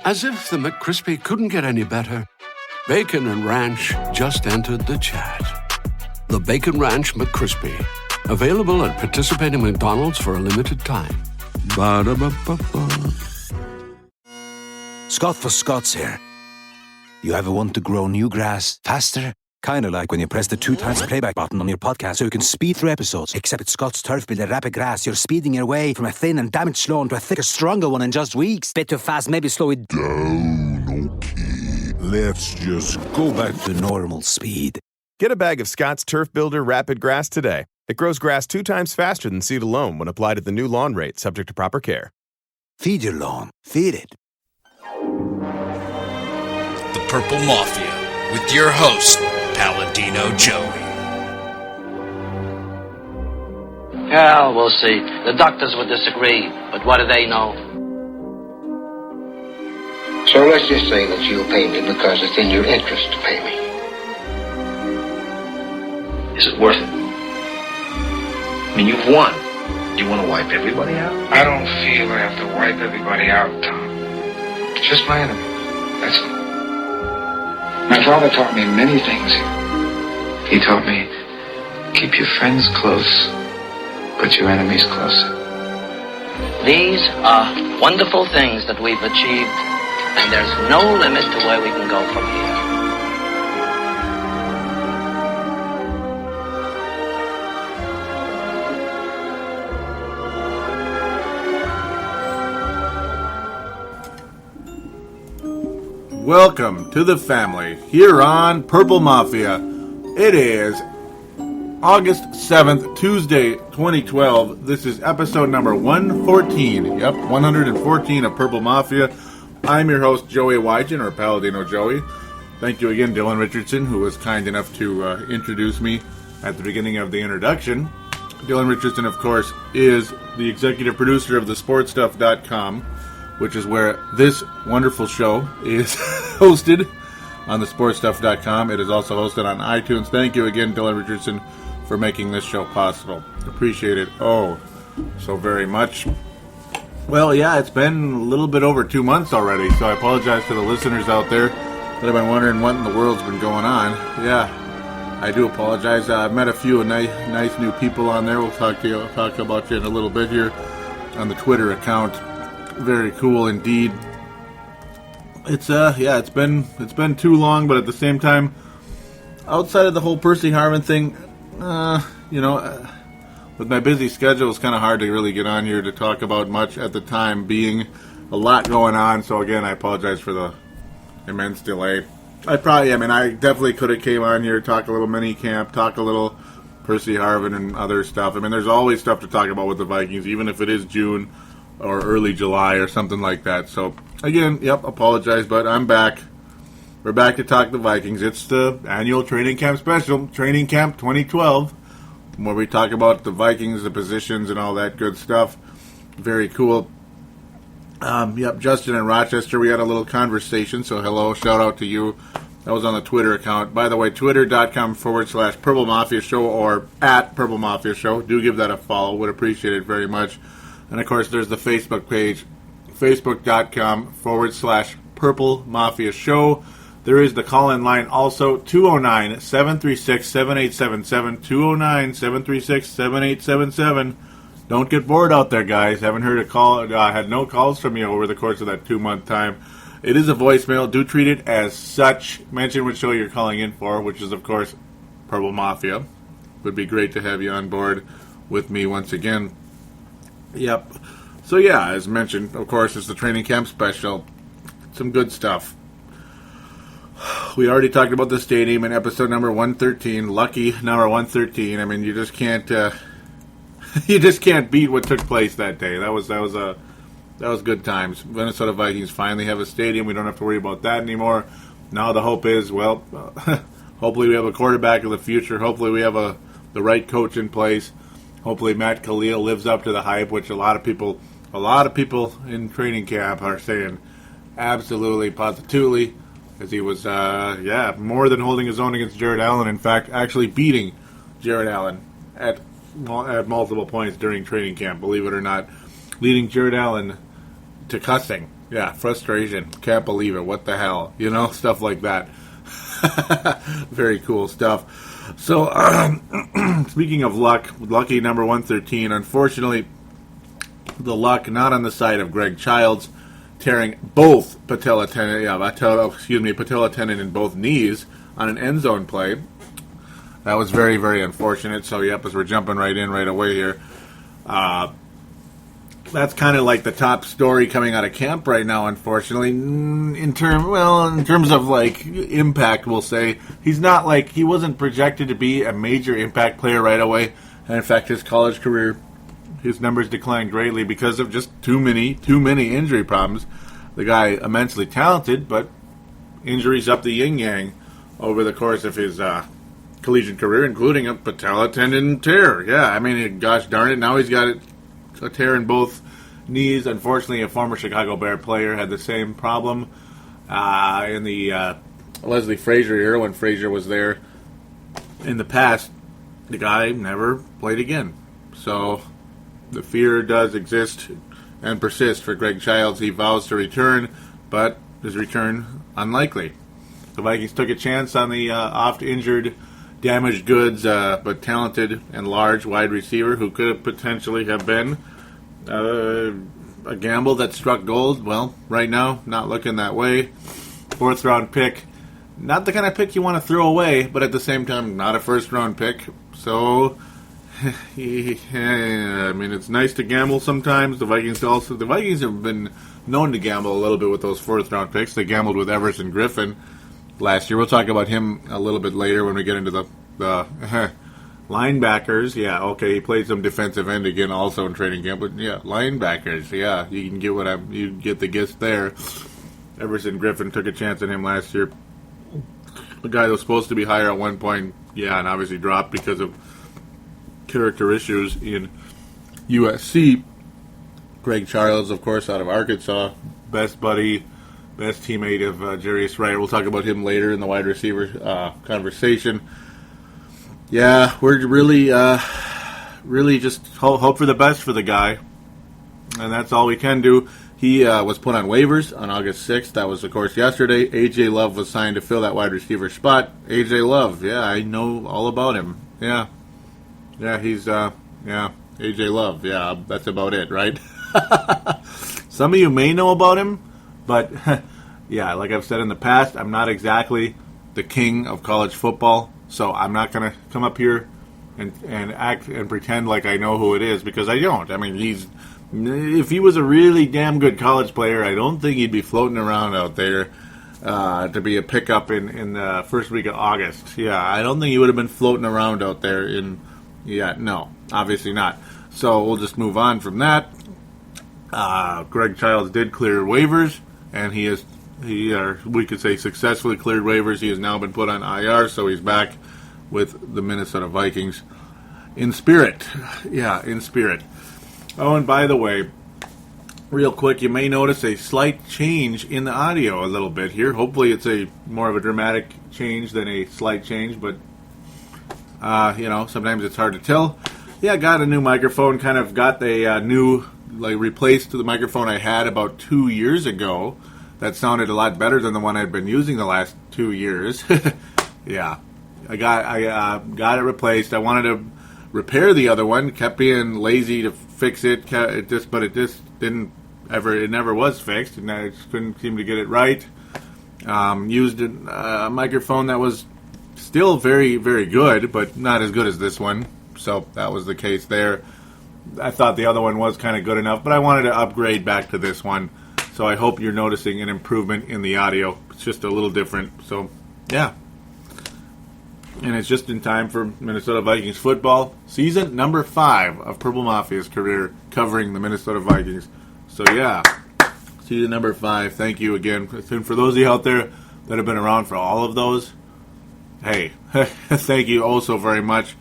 As if the McCrispy couldn't get any better, Bacon and Ranch just entered the chat. The Bacon Ranch McCrispy, available at participating McDonald's for a limited time. Ba-da-ba-ba-ba. Scott for Scots here. You ever want to grow new grass faster? Kind of like when you press the 2 times playback button on your podcast so you can speed through episodes. Except at Scott's Turf Builder Rapid Grass, you're speeding your way from a thin and damaged lawn to a thicker, stronger one in just weeks. Bit too fast, maybe slow it down. Okay, let's just go back to normal speed. Get a bag of Scott's Turf Builder Rapid Grass today. It grows grass 2 times faster than seed alone when applied at the new lawn rate, subject to proper care. Feed your lawn. Feed it. The Purple Mafia, with your host, Paladino Joey. Well, we'll see. The doctors would disagree, but what do they know? So let's just say that you'll pay me because it's in your interest to pay me. Is it worth it? I mean, you've won. Do you want to wipe everybody out? I don't feel I have to wipe everybody out, Tom. It's just my enemy. That's all. My father taught me many things. He taught me, keep your friends close, but your enemies closer. These are wonderful things that we've achieved, and there's no limit to where we can go from here. Welcome to the family here on Purple Mafia. It is August 7th, Tuesday, 2012. This is episode number 114. Yep, 114 of Purple Mafia. I'm your host, Joey Wygen, or Paladino Joey. Thank you again, Dylan Richardson, who was kind enough to introduce me at the beginning of the introduction. Dylan Richardson, of course, is the executive producer of thesportstuff.com, which is where this wonderful show is hosted on thesportstuff.com. It is also hosted on iTunes. Thank you again, Dylan Richardson, for making this show possible. Appreciate it so very much. Well, yeah, it's been a little bit over 2 months already, so I apologize to the listeners out there that have been wondering what in the world's been going on. Yeah, I do apologize. I've met a few nice new people on there. We'll talk about you in a little bit here on the Twitter account. Very cool indeed. It's been too long, but at the same time, outside of the whole Percy Harvin thing, with my busy schedule, it's kind of hard to really get on here to talk about much at the time being a lot going on. So again, I apologize for the immense delay. I definitely could have came on here, talk a little mini camp, talk a little Percy Harvin and other stuff. I mean, there's always stuff to talk about with the Vikings, even if it is June or early July or something like that. So, again, apologize, but I'm back. We're back to talk the Vikings. It's the annual training camp special, Training Camp 2012, where we talk about the Vikings, the positions, and all that good stuff. Very cool. Justin in Rochester, we had a little conversation, so hello, shout out to you. That was on the Twitter account. By the way, twitter.com/Purple Mafia Show or at Purple Mafia Show. Do give that a follow. Would appreciate it very much. And, of course, there's the Facebook page, facebook.com/Purple Mafia Show. There is the call-in line also, 209-736-7877, 209-736-7877. Don't get bored out there, guys. Haven't heard a call, had no calls from you over the course of that 2-month time. It is a voicemail. Do treat it as such. Mention which show you're calling in for, which is, of course, Purple Mafia. Would be great to have you on board with me once again. Yep. So, yeah, as mentioned, of course, it's the training camp special. Some good stuff. We already talked about the stadium in episode number 113. Lucky number 113. I mean, you just can't beat what took place that day. That was good times. Minnesota Vikings finally have a stadium. We don't have to worry about that anymore. Now the hope is, hopefully we have a quarterback of the future. Hopefully we have the right coach in place. Hopefully Matt Khalil lives up to the hype, which a lot of people in training camp are saying absolutely, positively, as he was, more than holding his own against Jared Allen. In fact, actually beating Jared Allen at multiple points during training camp, believe it or not, leading Jared Allen to cussing Yeah, frustration. Can't believe it. What the hell? You know, stuff like that. Very cool stuff. So, speaking of luck, lucky number 113. Unfortunately, the luck not on the side of Greg Childs, tearing both patella tendon in both knees on an end zone play. That was very, very unfortunate. So, yep, as we're jumping right in right away here, that's kind of like the top story coming out of camp right now, unfortunately. In terms of like impact, we'll say he wasn't projected to be a major impact player right away. And in fact, his college career, his numbers declined greatly because of just too many injury problems. The guy immensely talented, but injuries up the yin yang over the course of his collegiate career, including a patella tendon tear. Yeah, I mean, gosh darn it, now he's got a tear in both knees. Unfortunately, a former Chicago Bear player had the same problem in the Leslie Frazier era when Frazier was there in the past. The guy never played again. So the fear does exist and persist for Greg Childs. He vows to return, but his return unlikely. The Vikings took a chance on the oft-injured, damaged goods, but talented and large wide receiver who could have potentially have been a gamble that struck gold. Well, right now, not looking that way. 4th round pick, not the kind of pick you want to throw away, but at the same time, not a 1st round pick. So, I mean, it's nice to gamble sometimes. The Vikings have been known to gamble a little bit with those 4th round picks. They gambled with Everson Griffin last year. We'll talk about him a little bit later when we get into the linebackers. Yeah, okay, he played some defensive end again also in training camp, but yeah, linebackers. Yeah, you can get you get the gist there. Everson Griffin took a chance on him last year. The guy that was supposed to be higher at one point, yeah, and obviously dropped because of character issues in USC. Greg Childs, of course, out of Arkansas, best buddy, best teammate of Jarius Wright. We'll talk about him later in the wide receiver conversation. Yeah, we're really just hope for the best for the guy, and that's all we can do. He was put on waivers on August 6th. That was, of course, yesterday. A.J. Love was signed to fill that wide receiver spot. A.J. Love, yeah, I know all about him. Yeah, he's, A.J. Love. Yeah, that's about it, right? Some of you may know about him, but, yeah, like I've said in the past, I'm not exactly the king of college football, so I'm not going to come up here and act and pretend like I know who it is, because I don't. I mean, if he was a really damn good college player, I don't think he'd be floating around out there to be a pickup in the first week of August. Yeah, I don't think he would have been floating around out there no, obviously not. So we'll just move on from that. Greg Childs did clear waivers, and we could say successfully cleared waivers. He has now been put on IR, so he's back with the Minnesota Vikings in spirit. Yeah, in spirit. Oh, and by the way, real quick, you may notice a slight change in the audio a little bit here. Hopefully it's a more of a dramatic change than a slight change, but, sometimes it's hard to tell. Yeah, got a new microphone, kind of got a replaced the microphone I had about 2 years ago. That sounded a lot better than the one I'd been using the last 2 years. Yeah, I got it replaced. I wanted to repair the other one, kept being lazy to fix it, but it just it never was fixed, and I just couldn't seem to get it right. Used a microphone that was still very, very good, but not as good as this one, so that was the case there. I thought the other one was kind of good enough, but I wanted to upgrade back to this one, so I hope you're noticing an improvement in the audio. It's just a little different, so yeah. And it's just in time for Minnesota Vikings football. Season number 5 of Purple Mafia's career covering the Minnesota Vikings. So, yeah, season number 5. Thank you again. And for those of you out there that have been around for all of those, hey, thank you oh so very much.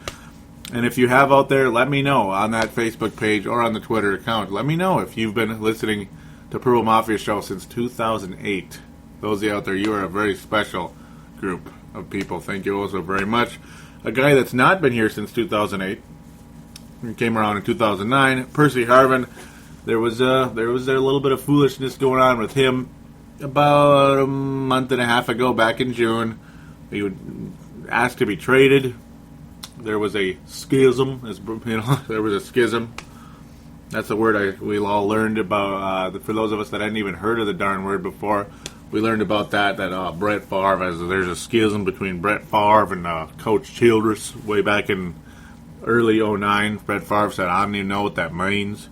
And if you have out there, let me know on that Facebook page or on the Twitter account. Let me know if you've been listening to Purple Mafia Show since 2008. Those of you out there, you are a very special group of people. Thank you also very much. A guy that's not been here since 2008, he came around in 2009, Percy Harvin. there was a little bit of foolishness going on with him about a month and a half ago, back in June. He would ask to be traded. There was a schism, there was a schism. That's the word we all learned about. For those of us that hadn't even heard of the darn word before, we learned about that Brett Favre, there's a schism between Brett Favre and Coach Childress way back in early 2009. Brett Favre said, I don't even know what that means.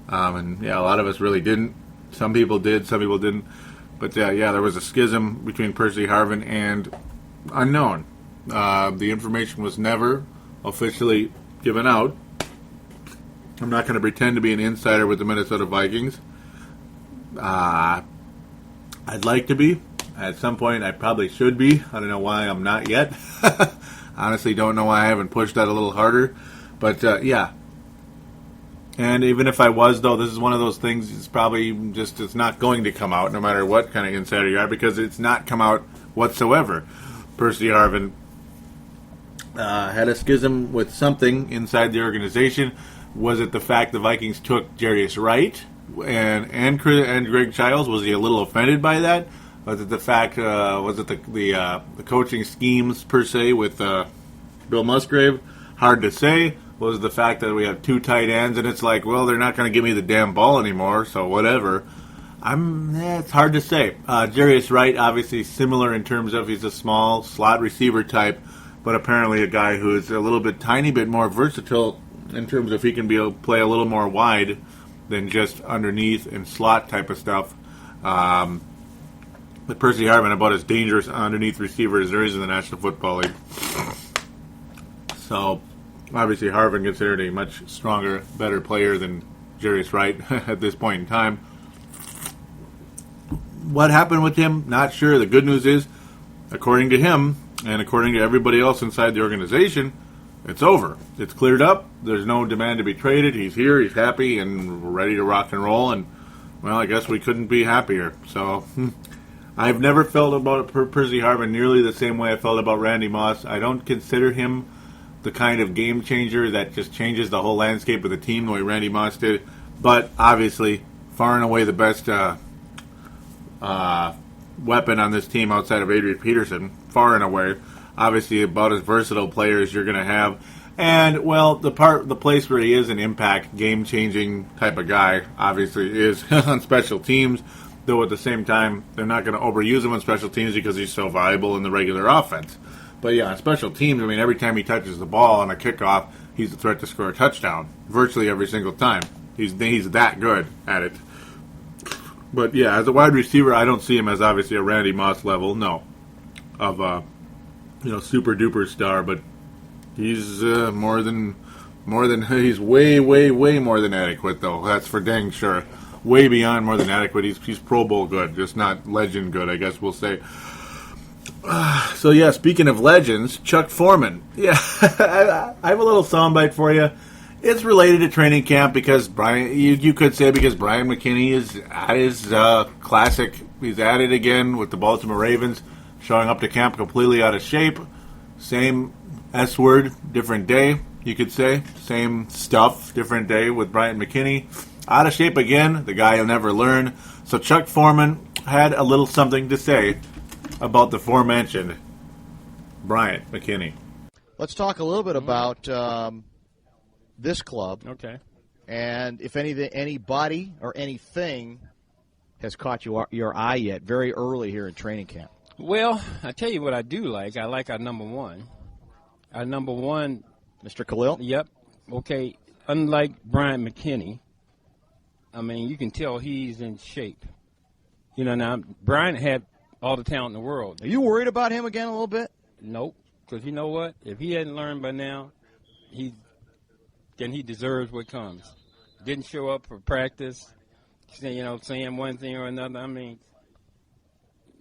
And a lot of us really didn't. Some people did, some people didn't. But there was a schism between Percy Harvin and unknown. The information was never officially given out. I'm not going to pretend to be an insider with the Minnesota Vikings. I'd like to be. At some point, I probably should be. I don't know why I'm not yet. Honestly, don't know why I haven't pushed that a little harder. But, And even if I was, though, this is one of those things, it's not going to come out no matter what kind of insider you are, because it's not come out whatsoever. Percy Harvin had a schism with something inside the organization. Was it the fact the Vikings took Jarius Wright and Greg Childs? Was he a little offended by that? Was it the fact? Was it the coaching schemes per se with Bill Musgrave? Hard to say. Was it the fact that we have two tight ends and it's like, well, they're not going to give me the damn ball anymore, so whatever. It's hard to say. Jarius Wright, obviously similar in terms of he's a small slot receiver type, but apparently a guy who's a little bit tiny bit more versatile in terms of he can play a little more wide than just underneath and slot type of stuff. But Percy Harvin, about as dangerous underneath receiver as there is in the National Football League. So, obviously Harvin considered a much stronger, better player than Jarius Wright at this point in time. What happened with him? Not sure. The good news is, according to him, and according to everybody else inside the organization, it's over. It's cleared up. There's no demand to be traded. He's here. He's happy and ready to rock and roll. And, well, I guess we couldn't be happier. So, I've never felt about Percy Harvin nearly the same way I felt about Randy Moss. I don't consider him the kind of game changer that just changes the whole landscape of the team the way Randy Moss did. But, obviously, far and away the best weapon on this team outside of Adrian Peterson, far and away. Obviously, about as versatile player as you're going to have. And, well, the place where he is an impact, game-changing type of guy, obviously, is on special teams. Though at the same time, they're not going to overuse him on special teams because he's so valuable in the regular offense. But, yeah, on special teams, I mean, every time he touches the ball on a kickoff, he's a threat to score a touchdown. Virtually every single time. He's that good at it. But, yeah, as a wide receiver, I don't see him as obviously a Randy Moss level, no, of super-duper star, but he's more than he's way, way, way more than adequate, though. That's for dang sure. Way beyond more than adequate. He's Pro Bowl good, just not legend good, I guess we'll say. So, yeah, speaking of legends, Chuck Foreman. Yeah, I have a little soundbite for you. It's related to training camp because you could say because Brian McKinney is at his classic. He's at it again with the Baltimore Ravens, showing up to camp completely out of shape. Same S word, different day, you could say. Same stuff, different day with Brian McKinney. Out of shape again, the guy will never learn. So Chuck Foreman had a little something to say about the aforementioned Bryant McKinney. Let's talk a little bit about this club. Okay. And if anybody or anything has caught your eye yet, very early here in training camp. Well, I tell you what I do like. I like our number one. Our number one. Mr. Khalil? Yep. Okay. Unlike Brian McKinney, I mean, you can tell he's in shape. You know, now, Brian had all the talent in the world. Are you worried about him again a little bit? Nope. Because you know what? If he hadn't learned by now, he deserves what comes. Didn't show up for practice, saying one thing or another. I mean,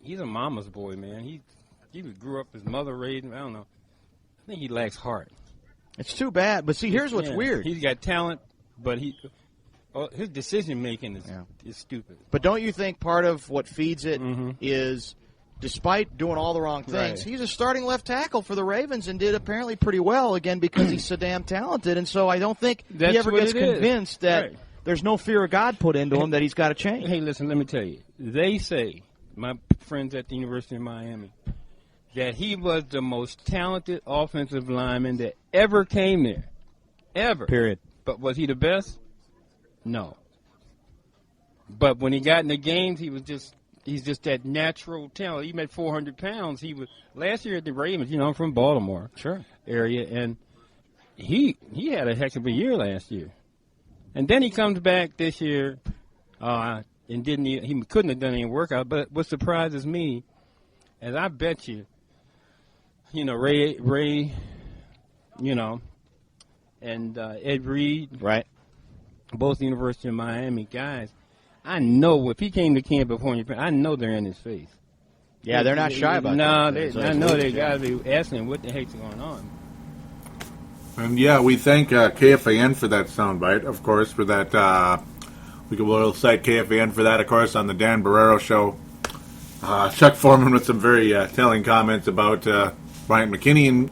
he's a mama's boy, man. He grew up, his mother raised him. I don't know. I think he lacks heart. It's too bad. But see, here's what's weird. He's got talent, but his decision-making is stupid. But don't you think part of what feeds it is, despite doing all the wrong things, he's a starting left tackle for the Ravens and did apparently pretty well, again, because he's so damn talented. And so I don't think he ever gets convinced that there's no fear of God put into him that he's got to change. Hey, listen, let me tell you. They say, my friends at the University of Miami, that he was the most talented offensive lineman that ever came there. Ever. Period. But was he the best? No. But when he got in the games, he's just that natural talent. Even at 400 pounds, he was last year at the Ravens, I'm from Baltimore area, and he had a heck of a year last year. And then he comes back this year and he couldn't have done any workout. But what surprises me, as I bet you, Ray, and Ed Reed, right, both University of Miami guys, I know if he came to camp before I know they're in his face. Yeah, they're not shy about that. I know they got to be asking what the heck's going on. And yeah, we thank KFAN for that soundbite, of course, for that. We'll cite KFAN for that, of course, on the Dan Barrero show. Chuck Foreman with some very telling comments about Bryant McKinnie, and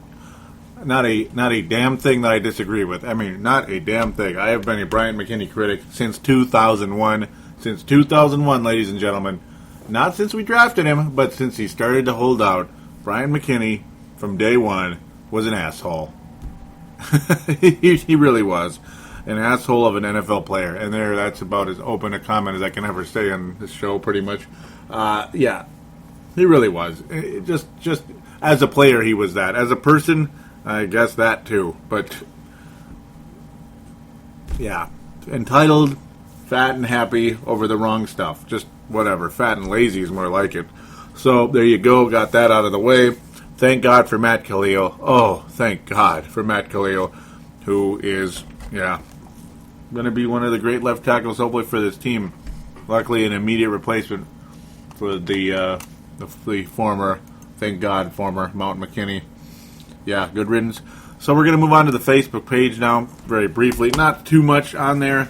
not a damn thing that I disagree with. I mean, not a damn thing. I have been a Bryant McKinnie critic since 2001. Since 2001, ladies and gentlemen. Not since we drafted him, but since he started to hold out. Bryant McKinnie, from day one, was an asshole. He really was. An asshole of an NFL player. And that's about as open a comment as I can ever say on this show, pretty much. Yeah, he really was. Just as a player, he was that. As a person, I guess that too. But, yeah, entitled, fat and happy over the wrong stuff. Just whatever. Fat and lazy is more like it. So there you go. Got that out of the way. Thank God for Matt Kalil. Oh, thank God for Matt Kalil, who is, going to be one of the great left tackles, hopefully, for this team. Luckily, an immediate replacement for the former, thank God, former Mount McKinney. Yeah, good riddance. So we're going to move on to the Facebook page now, very briefly. Not too much on there.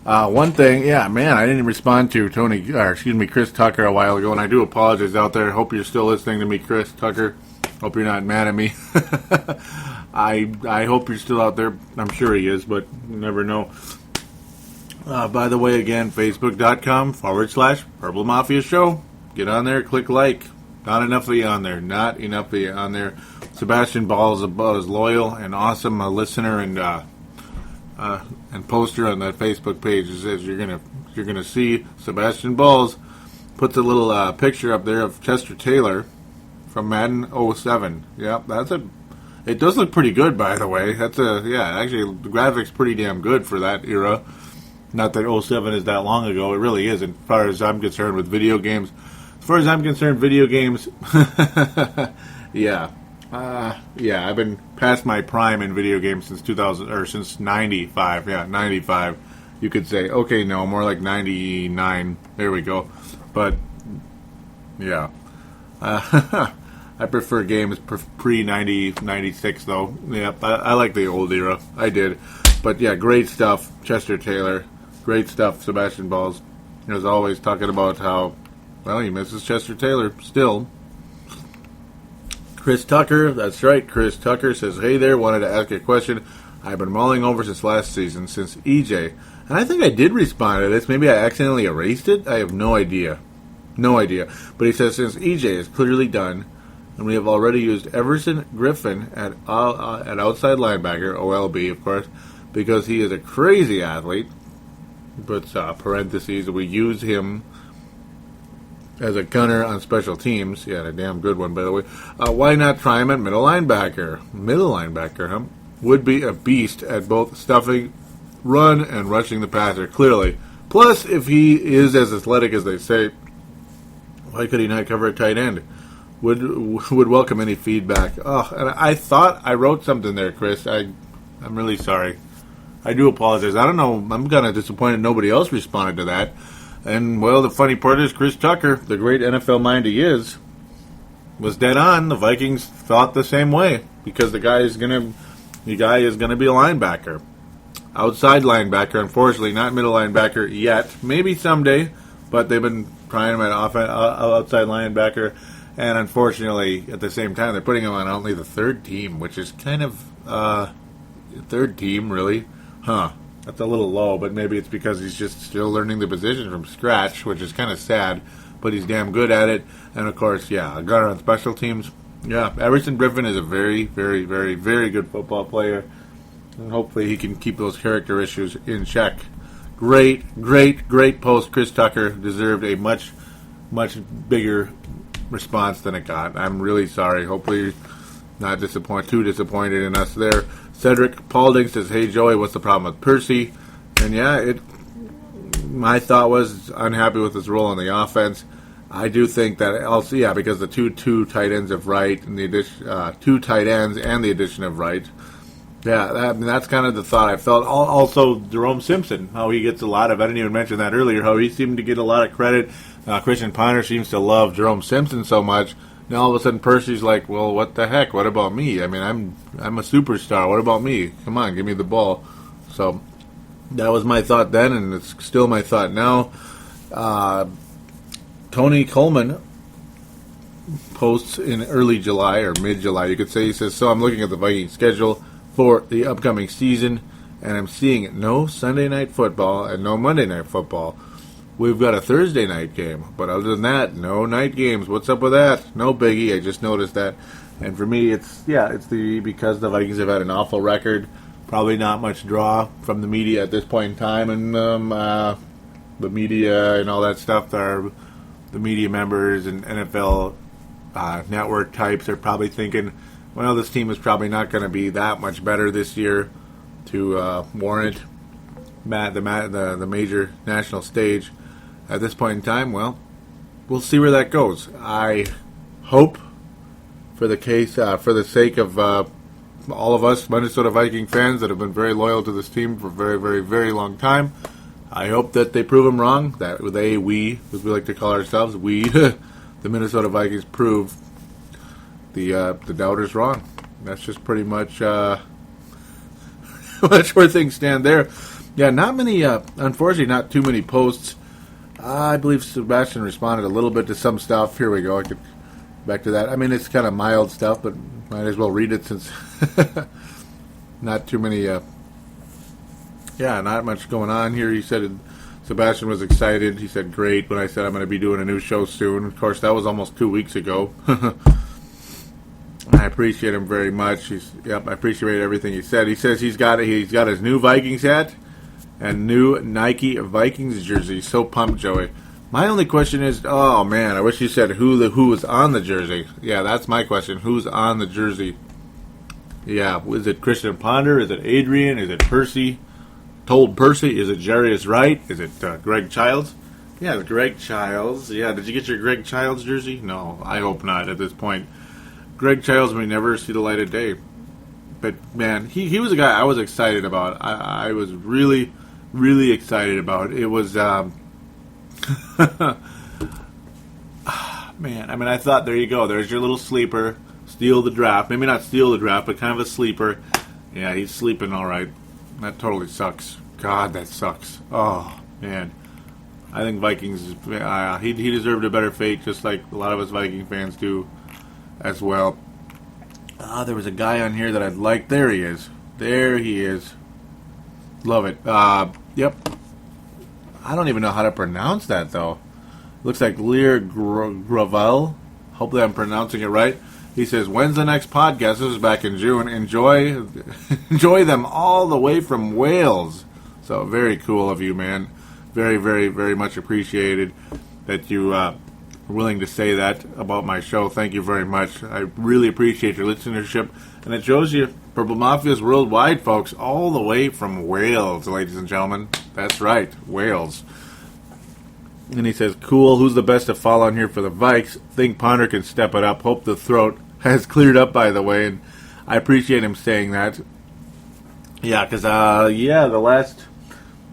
One thing, I didn't respond to Chris Tucker a while ago, and I do apologize out there. Hope you're still listening to me, Chris Tucker. Hope you're not mad at me. I hope you're still out there. I'm sure he is, but you never know. By the way, again, Facebook.com/Purple Mafia Show. Get on there, click like. Not enough of you on there. Not enough of you on there. Sebastian Ball is about as loyal and awesome a listener and poster on that Facebook page as you're gonna see. Sebastian Balls puts a little picture up there of Chester Taylor from Madden 07. Yep, it does look pretty good, by the way. Actually, the graphics pretty damn good for that era. Not that 07 is that long ago. It really is, as far as I'm concerned, with video games. As far as I'm concerned, video games, I've been past my prime in video games since 2000, or since 95. Yeah, 95. You could say, okay, no, more like 99. There we go. But, yeah. I prefer games pre-90, 96, though. Yeah, I like the old era. I did. But, yeah, great stuff. Chester Taylor. Great stuff. Sebastian Balls. As always, talking about how, well, he misses Chester Taylor still. Chris Tucker. That's right. Chris Tucker says, hey there, wanted to ask a question. I've been mulling over since last season, since EJ. And I think I did respond to this. Maybe I accidentally erased it. I have no idea. No idea. But he says, since EJ is clearly done, and we have already used Everson Griffin at outside linebacker, OLB, of course, because he is a crazy athlete. But parentheses, we use him as a gunner on special teams. Yeah, a damn good one, by the way. Why not try him at middle linebacker? Middle linebacker, huh? Would be a beast at both stuffing, run, and rushing the passer, clearly. Plus, if he is as athletic as they say, why could he not cover a tight end? Would welcome any feedback. Oh, and I thought I wrote something there, Chris. I'm really sorry. I do apologize. I don't know. I'm kind of disappointed nobody else responded to that. And, well, the funny part is Chris Tucker, the great NFL mind he is, was dead on. The Vikings thought the same way because the guy is going to be a linebacker. Outside linebacker, unfortunately, not middle linebacker yet. Maybe someday, but they've been trying him at outside linebacker. And unfortunately, at the same time, they're putting him on only the third team, which is kind of third team, really. Huh. That's a little low, but maybe it's because he's just still learning the position from scratch, which is kind of sad, but he's damn good at it. And, of course, a gunner on special teams. Yeah, Everson Griffin is a very, very, very, very good football player, and hopefully he can keep those character issues in check. Great post. Chris Tucker deserved a much, much bigger response than it got. I'm really sorry. Hopefully you're not too disappointed in us there. Cedric Paulding says, "Hey Joey, what's the problem with Percy?" And my thought was unhappy with his role in the offense. I do think that also, because the two tight ends of Wright and the addition, two tight ends and the addition of Wright. Yeah, that's kind of the thought I felt. Also, Jerome Simpson, how he gets a lot of, I didn't even mention that earlier, how he seemed to get a lot of credit. Christian Ponder seems to love Jerome Simpson so much. Now all of a sudden Percy's like, well, what the heck? What about me? I mean, I'm a superstar. What about me? Come on, give me the ball. So that was my thought then, and it's still my thought now. Tony Coleman posts in early July, or mid-July, you could say. He says, "So I'm looking at the Vikings schedule for the upcoming season, and I'm seeing no Sunday night football and no Monday night football. We've got a Thursday night game, but other than that, no night games. What's up with that? No biggie. I just noticed that." And for me, it's because the Vikings have had an awful record. Probably not much draw from the media at this point in time, and the media and all that stuff. The media members and NFL network types are probably thinking, well, this team is probably not going to be that much better this year to warrant the major national stage at this point in time. Well, we'll see where that goes. I hope, for the sake of all of us Minnesota Viking fans that have been very loyal to this team for a very, very, very long time, I hope that they prove them wrong. That we, as we like to call ourselves, the Minnesota Vikings, prove the doubters wrong. That's just pretty much that's where things stand there. Yeah, not many, unfortunately, not too many posts. I believe Sebastian responded a little bit to some stuff. Here we go. I could back to that. I mean, it's kind of mild stuff, but might as well read it since not too many. Not much going on here. He said Sebastian was excited. He said, "Great," when I said I'm going to be doing a new show soon. Of course, that was almost 2 weeks ago. I appreciate him very much. I appreciate everything he said. He says he's got his new Vikings hat and new Nike Vikings jersey. So pumped, Joey. My only question is, oh man, I wish you said who was on the jersey. Yeah, that's my question. Who's on the jersey? Yeah, is it Christian Ponder? Is it Adrian? Is it Percy? Told Percy? Is it Jarius Wright? Is it Greg Childs? Yeah, Greg Childs. Yeah, did you get your Greg Childs jersey? No, I hope not at this point. Greg Childs may never see the light of day. But, man, he was a guy I was excited about. I was really, really excited about. It was, man, I mean, I thought, there you go. There's your little sleeper. Steal the draft. Maybe not steal the draft, but kind of a sleeper. Yeah, he's sleeping all right. That totally sucks. God, that sucks. Oh, man. I think Vikings, he deserved a better fate, just like a lot of us Viking fans do as well. There was a guy on here that I'd like. There he is. There he is. Love it. Yep. I don't even know how to pronounce that, though. Looks like Lear Gravel. Hopefully I'm pronouncing it right. He says, "When's the next podcast?" This is back in June. Enjoy them all the way from Wales. So very cool of you, man. Very, very, very much appreciated that you are willing to say that about my show. Thank you very much. I really appreciate your listenership. And it shows you Purple Mafia's worldwide, folks, all the way from Wales, ladies and gentlemen. That's right, Wales. And he says, "Cool, who's the best to fall on here for the Vikes? Think Ponder can step it up. Hope the throat has cleared up, by the way." And I appreciate him saying that. Yeah, because, the last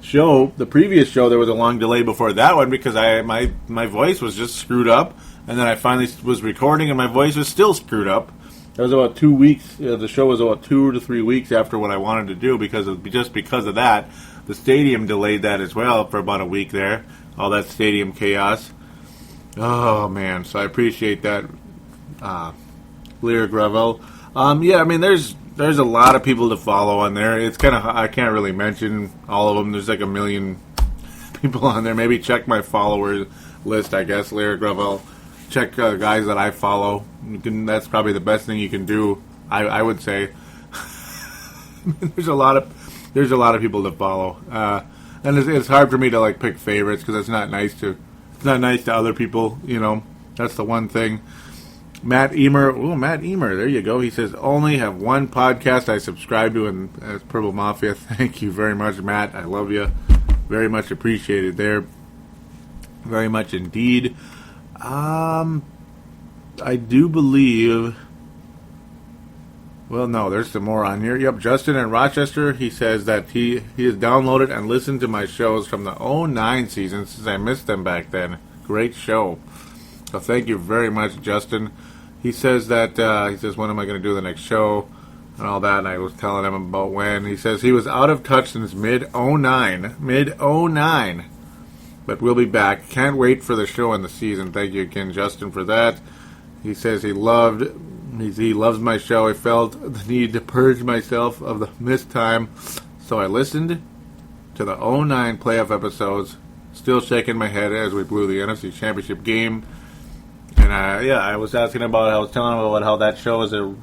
show, the previous show, there was a long delay before that one because my voice was just screwed up. And then I finally was recording and my voice was still screwed up. It was about 2 weeks. The show was about 2 to 3 weeks after what I wanted to do because of that. The stadium delayed that as well for about a week there. All that stadium chaos. Oh, man. So I appreciate that, Lear Gravel. I mean, there's there's a lot of people to follow on there. It's kind of, I can't really mention all of them. There's like a million people on there. Maybe check my followers list, I guess. Lyric Gravel. Check guys that I follow. That's probably the best thing you can do, I would say. There's a lot of people to follow, and it's hard for me to like pick favorites because it's not nice to other people. You know, that's the one thing. Matt Emer, there you go. He says, only have one podcast I subscribe to, and that's Purple Mafia. Thank you very much, Matt. I love you. Very much appreciated there. Very much indeed. I do believe... Well, no, there's some more on here. Yep, Justin in Rochester, he says that he has downloaded and listened to my shows from the 2009 season since I missed them back then. Great show. So thank you very much, Justin. He says that, when am I going to do the next show and all that, and I was telling him about when. He says he was out of touch since mid-09, but we'll be back. Can't wait for the show and the season. Thank you again, Justin, for that. He says he loves my show. I felt the need to purge myself of the missed time, so I listened to the 2009 playoff episodes, still shaking my head as we blew the NFC Championship game. And I was telling him about how that show is a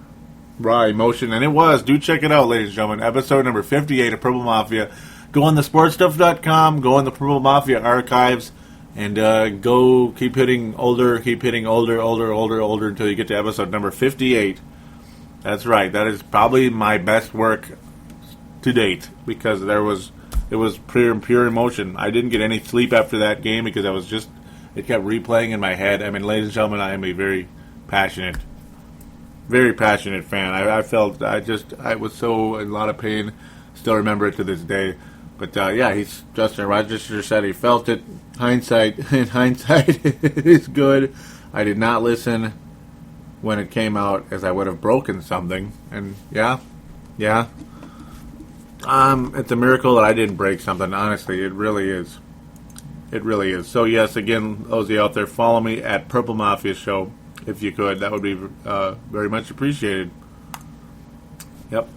raw emotion, and it was. Do check it out, ladies and gentlemen. Episode number 58 of Purple Mafia. Go on the sportstuff.com, go on the Purple Mafia archives, and go keep hitting older until you get to episode number 58. That's right. That is probably my best work to date because it was pure emotion. I didn't get any sleep after that game because it kept replaying in my head. I mean, ladies and gentlemen, I am a very passionate fan. I was so in a lot of pain. Still remember it to this day. But Justin Rochester said he felt it. In hindsight, it is good. I did not listen when it came out, as I would have broken something. And it's a miracle that I didn't break something. Honestly, it really is. It really is. So yes, again, those of you out there, follow me at Purple Mafia Show if you could. That would be very much appreciated. Yep,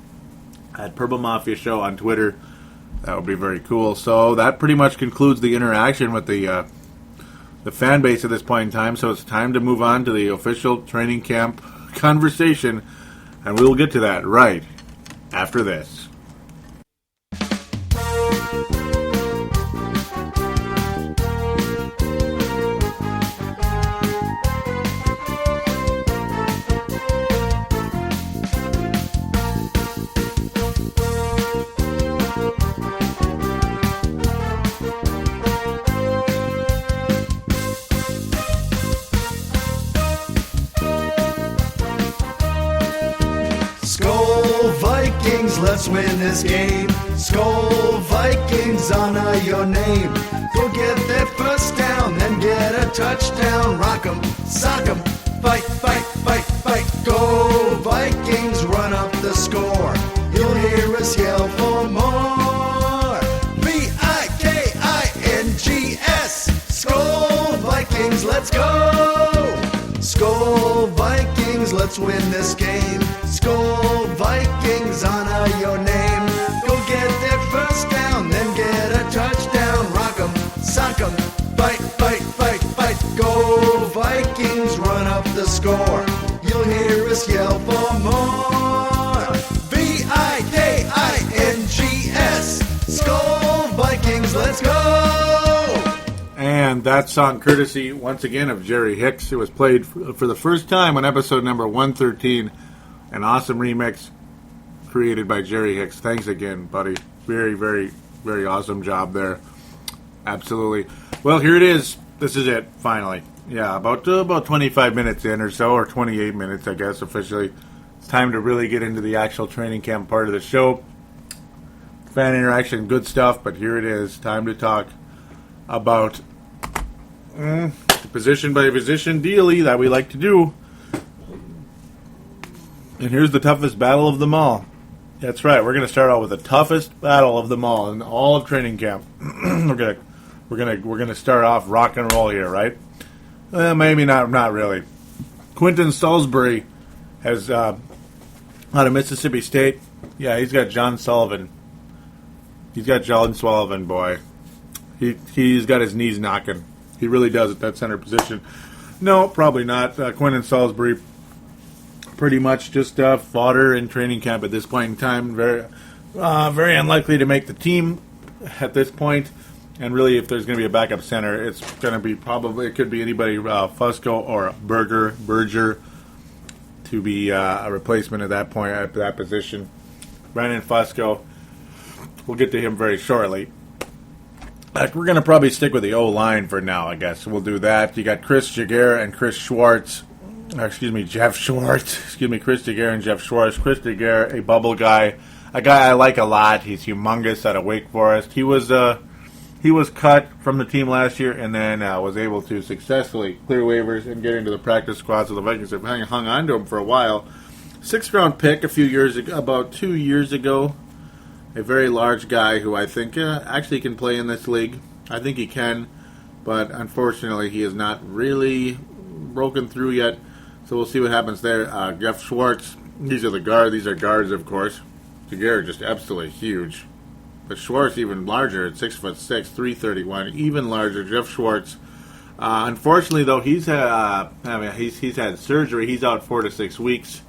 at Purple Mafia Show on Twitter. That would be very cool. So that pretty much concludes the interaction with the fan base at this point in time. So it's time to move on to the official training camp conversation, and we will get to that right after this. Let's win this game. Skol Vikings, honor your name. Go get that first down, then get a touchdown. Rock 'em, sock 'em, fight, fight, fight, fight. Go Vikings, run up the score. You'll hear us yell for more. V-I-K-I-N-G-S. Skol Vikings, let's go. Skol Vikings, let's win this game. Skol Vikings, honor your name. Go get that first down, then get a touchdown. Rock 'em, sock 'em, fight, fight, fight, fight. Go Vikings, run up the score. You'll hear us yell for more. V-I-K-I-N-G-S. Skol Vikings, let's go. And that song, courtesy, once again, of Jerry Hicks. It was played for the first time on episode number 113. An awesome remix created by Jerry Hicks. Thanks again, buddy. Very, very, very awesome job there. Absolutely. Well, here it is. This is it, finally. Yeah, about 25 minutes in or so, or 28 minutes, I guess, officially. It's time to really get into the actual training camp part of the show. Fan interaction, good stuff, but here it is. Time to talk about the position by position dealy that we like to do. And here's the toughest battle of them all. That's right. We're going to start out with the toughest battle of them all in all of training camp. we're gonna start off rock and roll here, right? Maybe not really. Quentin Salisbury has Out of Mississippi State. Yeah, he's got John Sullivan. He's got John Sullivan, boy. He's got his knees knocking. He really does at that center position. No, probably not. Quentin Salisbury, pretty much just fodder in training camp at this point in time. Very unlikely to make the team at this point. And really, if there's going to be a backup center, it's going to be it could be anybody, Fusco or Berger, to be a replacement at that point at that position. Brandon Fusco, we'll get to him very shortly. We're going to probably stick with the O-line for now, I guess. We'll do that. You got Chris Jaguar and Jeff Schwartz. Chris Jaguar and Jeff Schwartz. Chris Jaguar, a bubble guy, a guy I like a lot. He's humongous out of Wake Forest. He was cut from the team last year and then was able to successfully clear waivers and get into the practice squad. So the Vikings have hung on to him for a while. 6th-round pick about 2 years ago. A very large guy who I think actually can play in this league. I think he can, but unfortunately he has not really broken through yet. So we'll see what happens there. Jeff Schwartz, these are guards, of course. Jaguar just absolutely huge. But Schwartz even larger at 6'6", 331, even larger. Jeff Schwartz. Unfortunately, though, he's had surgery. He's out 4 to 6 weeks.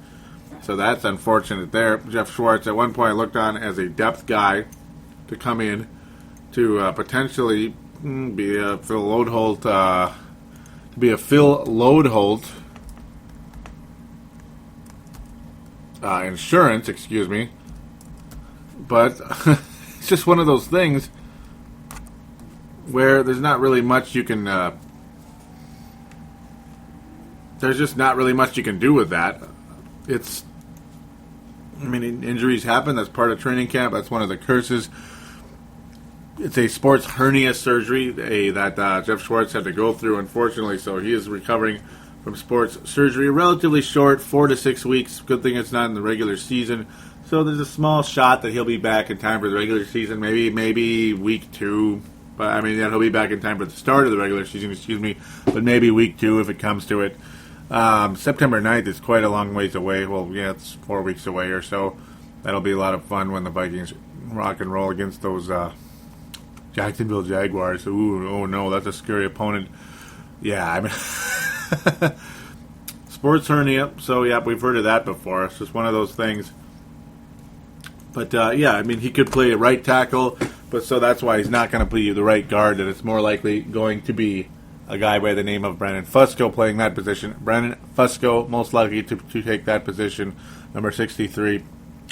So that's unfortunate there. Jeff Schwartz, at one point, looked on as a depth guy to come in to potentially be a Phil Loadholt. Insurance, excuse me. But it's just one of those things where there's not really much you can. There's just not really much you can do with that. Injuries happen. That's part of training camp. That's one of the curses. It's a sports hernia surgery that Jeff Schwartz had to go through, unfortunately. So he is recovering from sports surgery. Relatively short, 4 to 6 weeks. Good thing it's not in the regular season. So there's a small shot that he'll be back in time for the regular season. Maybe week 2. But he'll be back in time for the start of the regular season. But maybe week 2 if it comes to it. September 9th is quite a long ways away. Well, yeah, it's 4 weeks away or so. That'll be a lot of fun when the Vikings rock and roll against those Jacksonville Jaguars. Ooh, oh no, that's a scary opponent. Yeah, sports hernia. So, yeah, we've heard of that before. It's just one of those things. But, he could play a right tackle, but so that's why he's not going to be the right guard, and it's more likely going to be a guy by the name of Brandon Fusco playing that position. Brandon Fusco, most likely to take that position, number 63,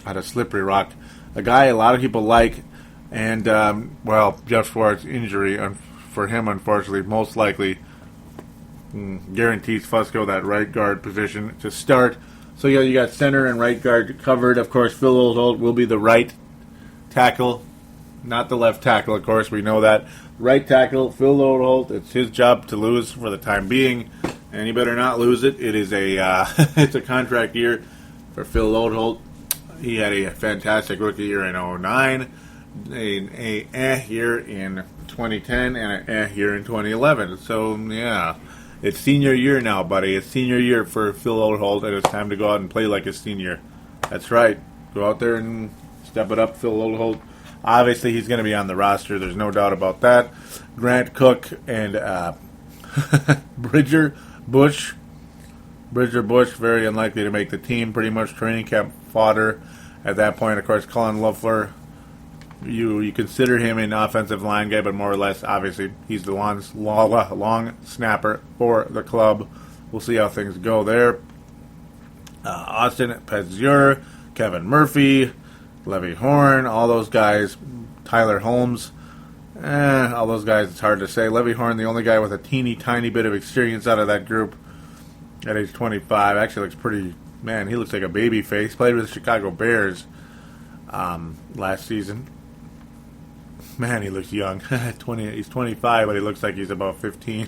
out of Slippery Rock. A guy a lot of people like, and, Jeff Schwartz's injury, for him, unfortunately, most likely guarantees Fusco that right guard position to start. So, yeah, you got center and right guard covered. Of course, Phil Loadholt will be the right tackle, not the left tackle, of course. We know that. Right tackle, Phil Loadholt. It's his job to lose for the time being, and he better not lose it. It is it's a contract year for Phil Loadholt. He had a fantastic rookie year in 2009, a year in 2010, and a year in 2011. So, yeah. It's senior year now, buddy. It's senior year for Phil Loadholt, and it's time to go out and play like a senior. That's right. Go out there and step it up, Phil Loadholt. Obviously, he's going to be on the roster. There's no doubt about that. Grant Cook and Bridger Bush, very unlikely to make the team. Pretty much training camp fodder at that point. Of course, Colin Loeffler, you consider him an offensive line guy, but more or less, obviously, he's the long snapper for the club. We'll see how things go there. Austin Pezure, Kevin Murphy, Levy Horn, all those guys. Tyler Holmes, all those guys, it's hard to say. Levy Horn, the only guy with a teeny tiny bit of experience out of that group at age 25. Actually looks pretty, he looks like a baby face. Played with the Chicago Bears last season. Man, he looks young. He's 25, but he looks like he's about 15.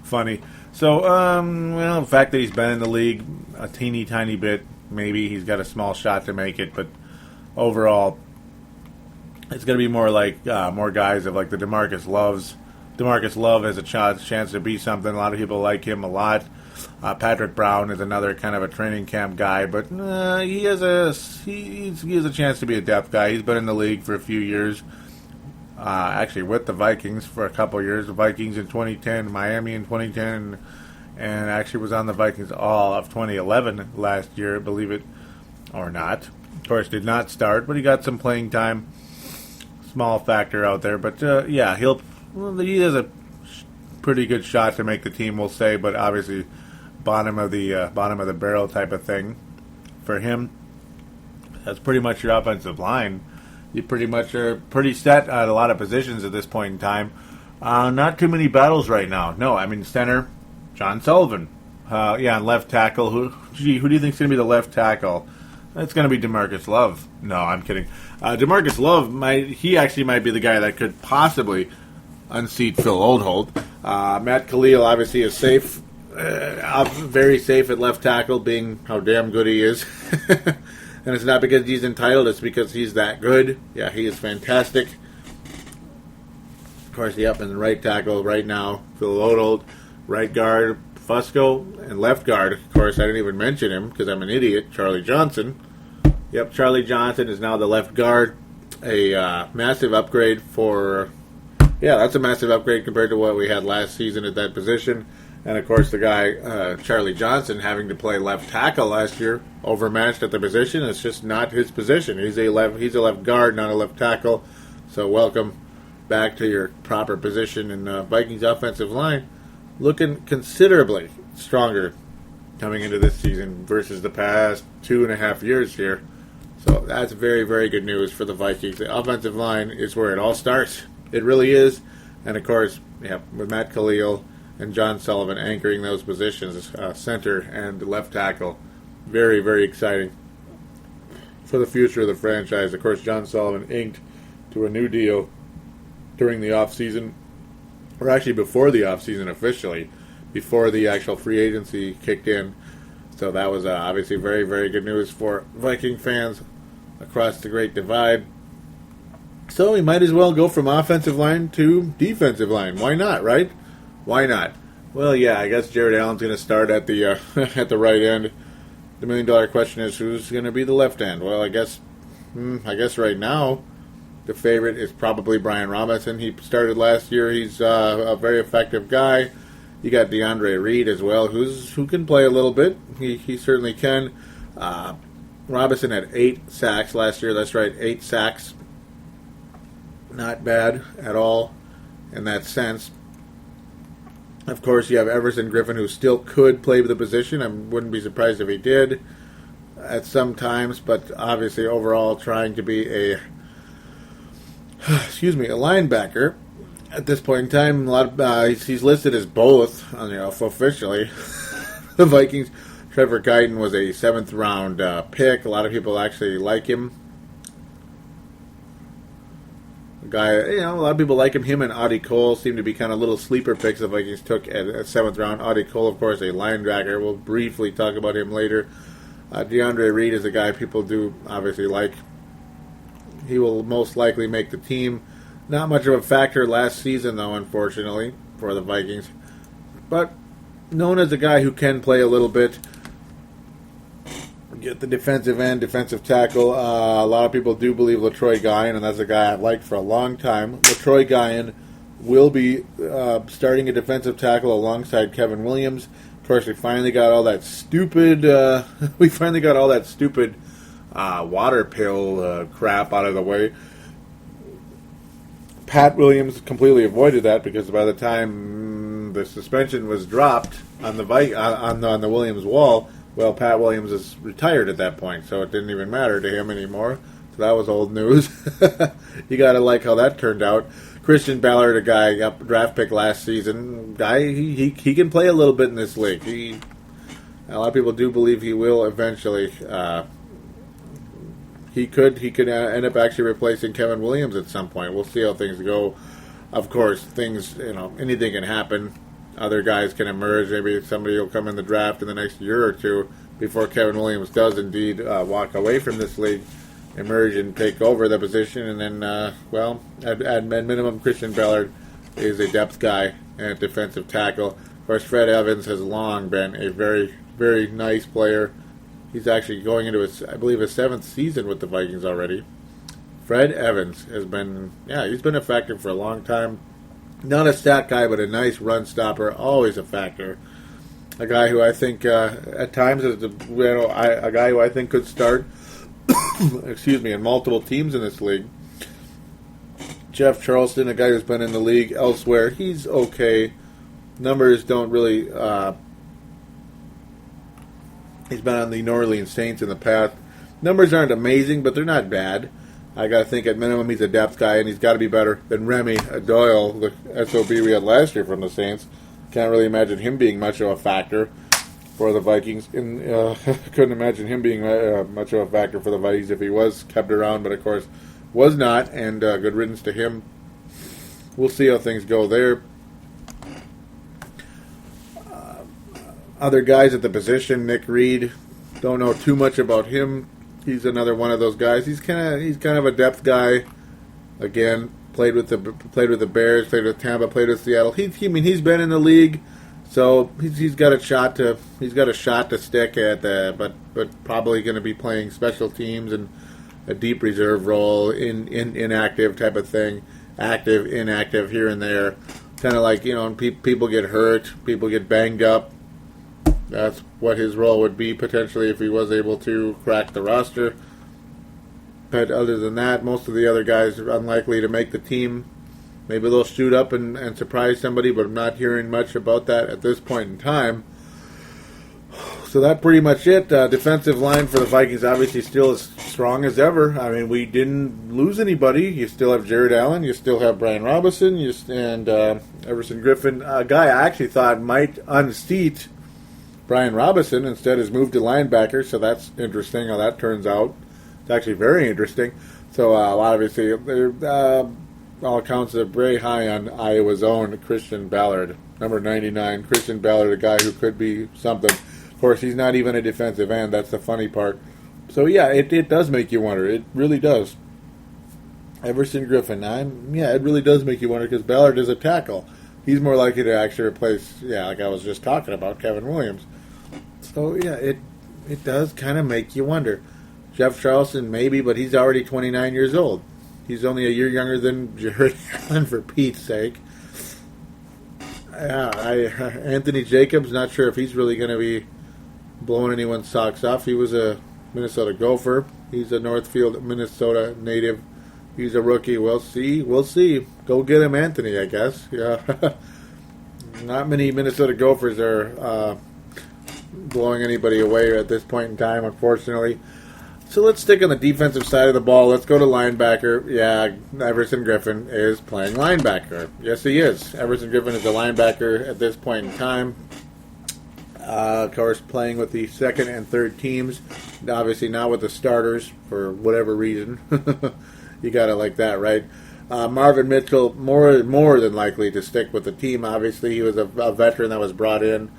Funny. So, the fact that he's been in the league a teeny tiny bit, maybe he's got a small shot to make it, but overall, it's going to be more like more guys of like the DeMarcus Loves, DeMarcus Love has a chance to be something. A lot of people like him a lot. Patrick Brown is another kind of a training camp guy, but he has a chance to be a depth guy. He's been in the league for a few years. Actually with the Vikings for a couple years. The Vikings in 2010, Miami in 2010, and actually was on the Vikings all of 2011 last year, believe it or not. Of course, did not start, but he got some playing time. Small factor out there, but he has a pretty good shot to make the team, we'll say, but obviously bottom of the barrel type of thing for him. That's pretty much your offensive line. You pretty much are pretty set at a lot of positions at this point in time. Not too many battles right now. No, I mean center, John Sullivan. And left tackle. Who do you think is going to be the left tackle? It's going to be DeMarcus Love. No, I'm kidding. DeMarcus Love might be the guy that could possibly unseat Phil Oldholt. Matt Khalil obviously is safe, very safe at left tackle, being how damn good he is. And it's not because he's entitled, it's because he's that good. Yeah, he is fantastic. Of course, and right tackle right now, Phil Oldholt, right guard, Fusco, and left guard. Of course, I didn't even mention him because I'm an idiot, Charlie Johnson. Yep, Charlie Johnson is now the left guard. A massive upgrade that's a massive upgrade compared to what we had last season at that position. And, of course, the guy, Charlie Johnson, having to play left tackle last year, overmatched at the position. It's just not his position. He's a left guard, not a left tackle. So welcome back to your proper position in Vikings offensive line. Looking considerably stronger coming into this season versus the past 2.5 years here. So that's very, very good news for the Vikings. The offensive line is where it all starts. It really is. And, of course, with Matt Khalil and John Sullivan anchoring those positions, center and left tackle. Very, very exciting for the future of the franchise. Of course, John Sullivan inked to a new deal during the offseason, or actually before the offseason officially, before the actual free agency kicked in. So that was obviously very, very good news for Viking fans across the Great Divide. So we might as well go from offensive line to defensive line. Why not, right? Why not? Well, yeah, I guess Jared Allen's going to start at the at the right end. The $1 million question is who's going to be the left end. Well, I guess right now the favorite is probably Brian Robinson. He started last year. He's a very effective guy. You got DeAndre Reed as well, who can play a little bit. He certainly can. Robinson had 8 sacks last year. That's right, 8 sacks. Not bad at all in that sense. Of course, you have Everson Griffin, who still could play the position. I wouldn't be surprised if he did at some times, but obviously overall trying to be a linebacker at this point in time. He's listed as both, officially. The Vikings. Trevor Guyton was a 7th round pick. A lot of people actually like him. A lot of people like him. Him and Audie Cole seem to be kind of little sleeper picks the Vikings took at 7th round. Audie Cole, of course, a linebacker. We'll briefly talk about him later. DeAndre Reed is a guy people do obviously like. He will most likely make the team. Not much of a factor last season, though, unfortunately, for the Vikings. But known as a guy who can play a little bit. Get the defensive end, defensive tackle. A lot of people do believe LaTroy Guion, and that's a guy I've liked for a long time. LaTroy Guion will be starting a defensive tackle alongside Kevin Williams. Of course, we finally got all that stupid. Water pill crap out of the way. Pat Williams completely avoided that because by the time the suspension was dropped on the Williams wall. Well, Pat Williams is retired at that point, so it didn't even matter to him anymore. So that was old news. You got to like how that turned out. Christian Ballard, a guy, draft pick last season. He can play a little bit in this league. A lot of people do believe he will eventually. He could end up actually replacing Kevin Williams at some point. We'll see how things go. Of course, anything can happen. Other guys can emerge. Maybe somebody will come in the draft in the next year or two before Kevin Williams does indeed walk away from this league, emerge and take over the position. And then, at minimum, Christian Ballard is a depth guy and defensive tackle. Of course, Fred Evans has long been a very, very nice player. He's actually going into his 7th season with the Vikings already. Fred Evans has been, he's been a factor for a long time. Not a stat guy, but a nice run stopper, always a factor. A guy who I think, at times, is a guy who I think could start, in multiple teams in this league. Jeff Charleston, a guy who's been in the league elsewhere, he's okay. Numbers don't really. He's been on the New Orleans Saints in the past. Numbers aren't amazing, but they're not bad. I got to think at minimum he's a depth guy, and he's got to be better than Remy Doyle, the SOB we had last year from the Saints. Can't really imagine him being much of a factor for the Vikings. And couldn't imagine him being much of a factor for the Vikings if he was kept around, but of course was not, and good riddance to him. We'll see how things go there. Other guys at the position, Nick Reed, don't know too much about him. He's another one of those guys. He's kind of a depth guy. Again, played with the Bears, played with Tampa, played with Seattle. He's been in the league, so he's got a shot to stick at but probably going to be playing special teams and a deep reserve role in inactive type of thing, active, inactive here and there. Kind of like, people get hurt, people get banged up. That's what his role would be potentially if he was able to crack the roster. But other than that, most of the other guys are unlikely to make the team. Maybe they'll shoot up and surprise somebody, but I'm not hearing much about that at this point in time. So that's pretty much it. Defensive line for the Vikings obviously still as strong as ever. I mean, we didn't lose anybody. You still have Jared Allen. You still have Brian Robinson and Everson Griffin, a guy I actually thought might unseat Brian Robinson, instead has moved to linebacker, so that's interesting how that turns out. It's actually very interesting. So obviously, all accounts are very high on Iowa's own Christian Ballard, number 99. Christian Ballard, a guy who could be something. Of course, he's not even a defensive end. That's the funny part. So yeah, it does make you wonder. It really does. Everson Griffin, it really does make you wonder because Ballard is a tackle. He's more likely to actually replace, like I was just talking about, Kevin Williams. So, it does kind of make you wonder. Jeff Charleston, maybe, but he's already 29 years old. He's only a year younger than Jared Allen, for Pete's sake. Anthony Jacobs, not sure if he's really going to be blowing anyone's socks off. He was a Minnesota Gopher. He's a Northfield, Minnesota native. He's a rookie. We'll see. Go get him, Anthony, I guess. Yeah. Not many Minnesota Gophers are blowing anybody away at this point in time, unfortunately. So let's stick on the defensive side of the ball. Let's go to linebacker. Yeah, Everson Griffin is playing linebacker. Yes, he is. Everson Griffin is a linebacker at this point in time. Of course, playing with the second and third teams. Obviously not with the starters for whatever reason. You got to like that, right? Marvin Mitchell, more than likely to stick with the team. Obviously, he was a veteran that was brought in.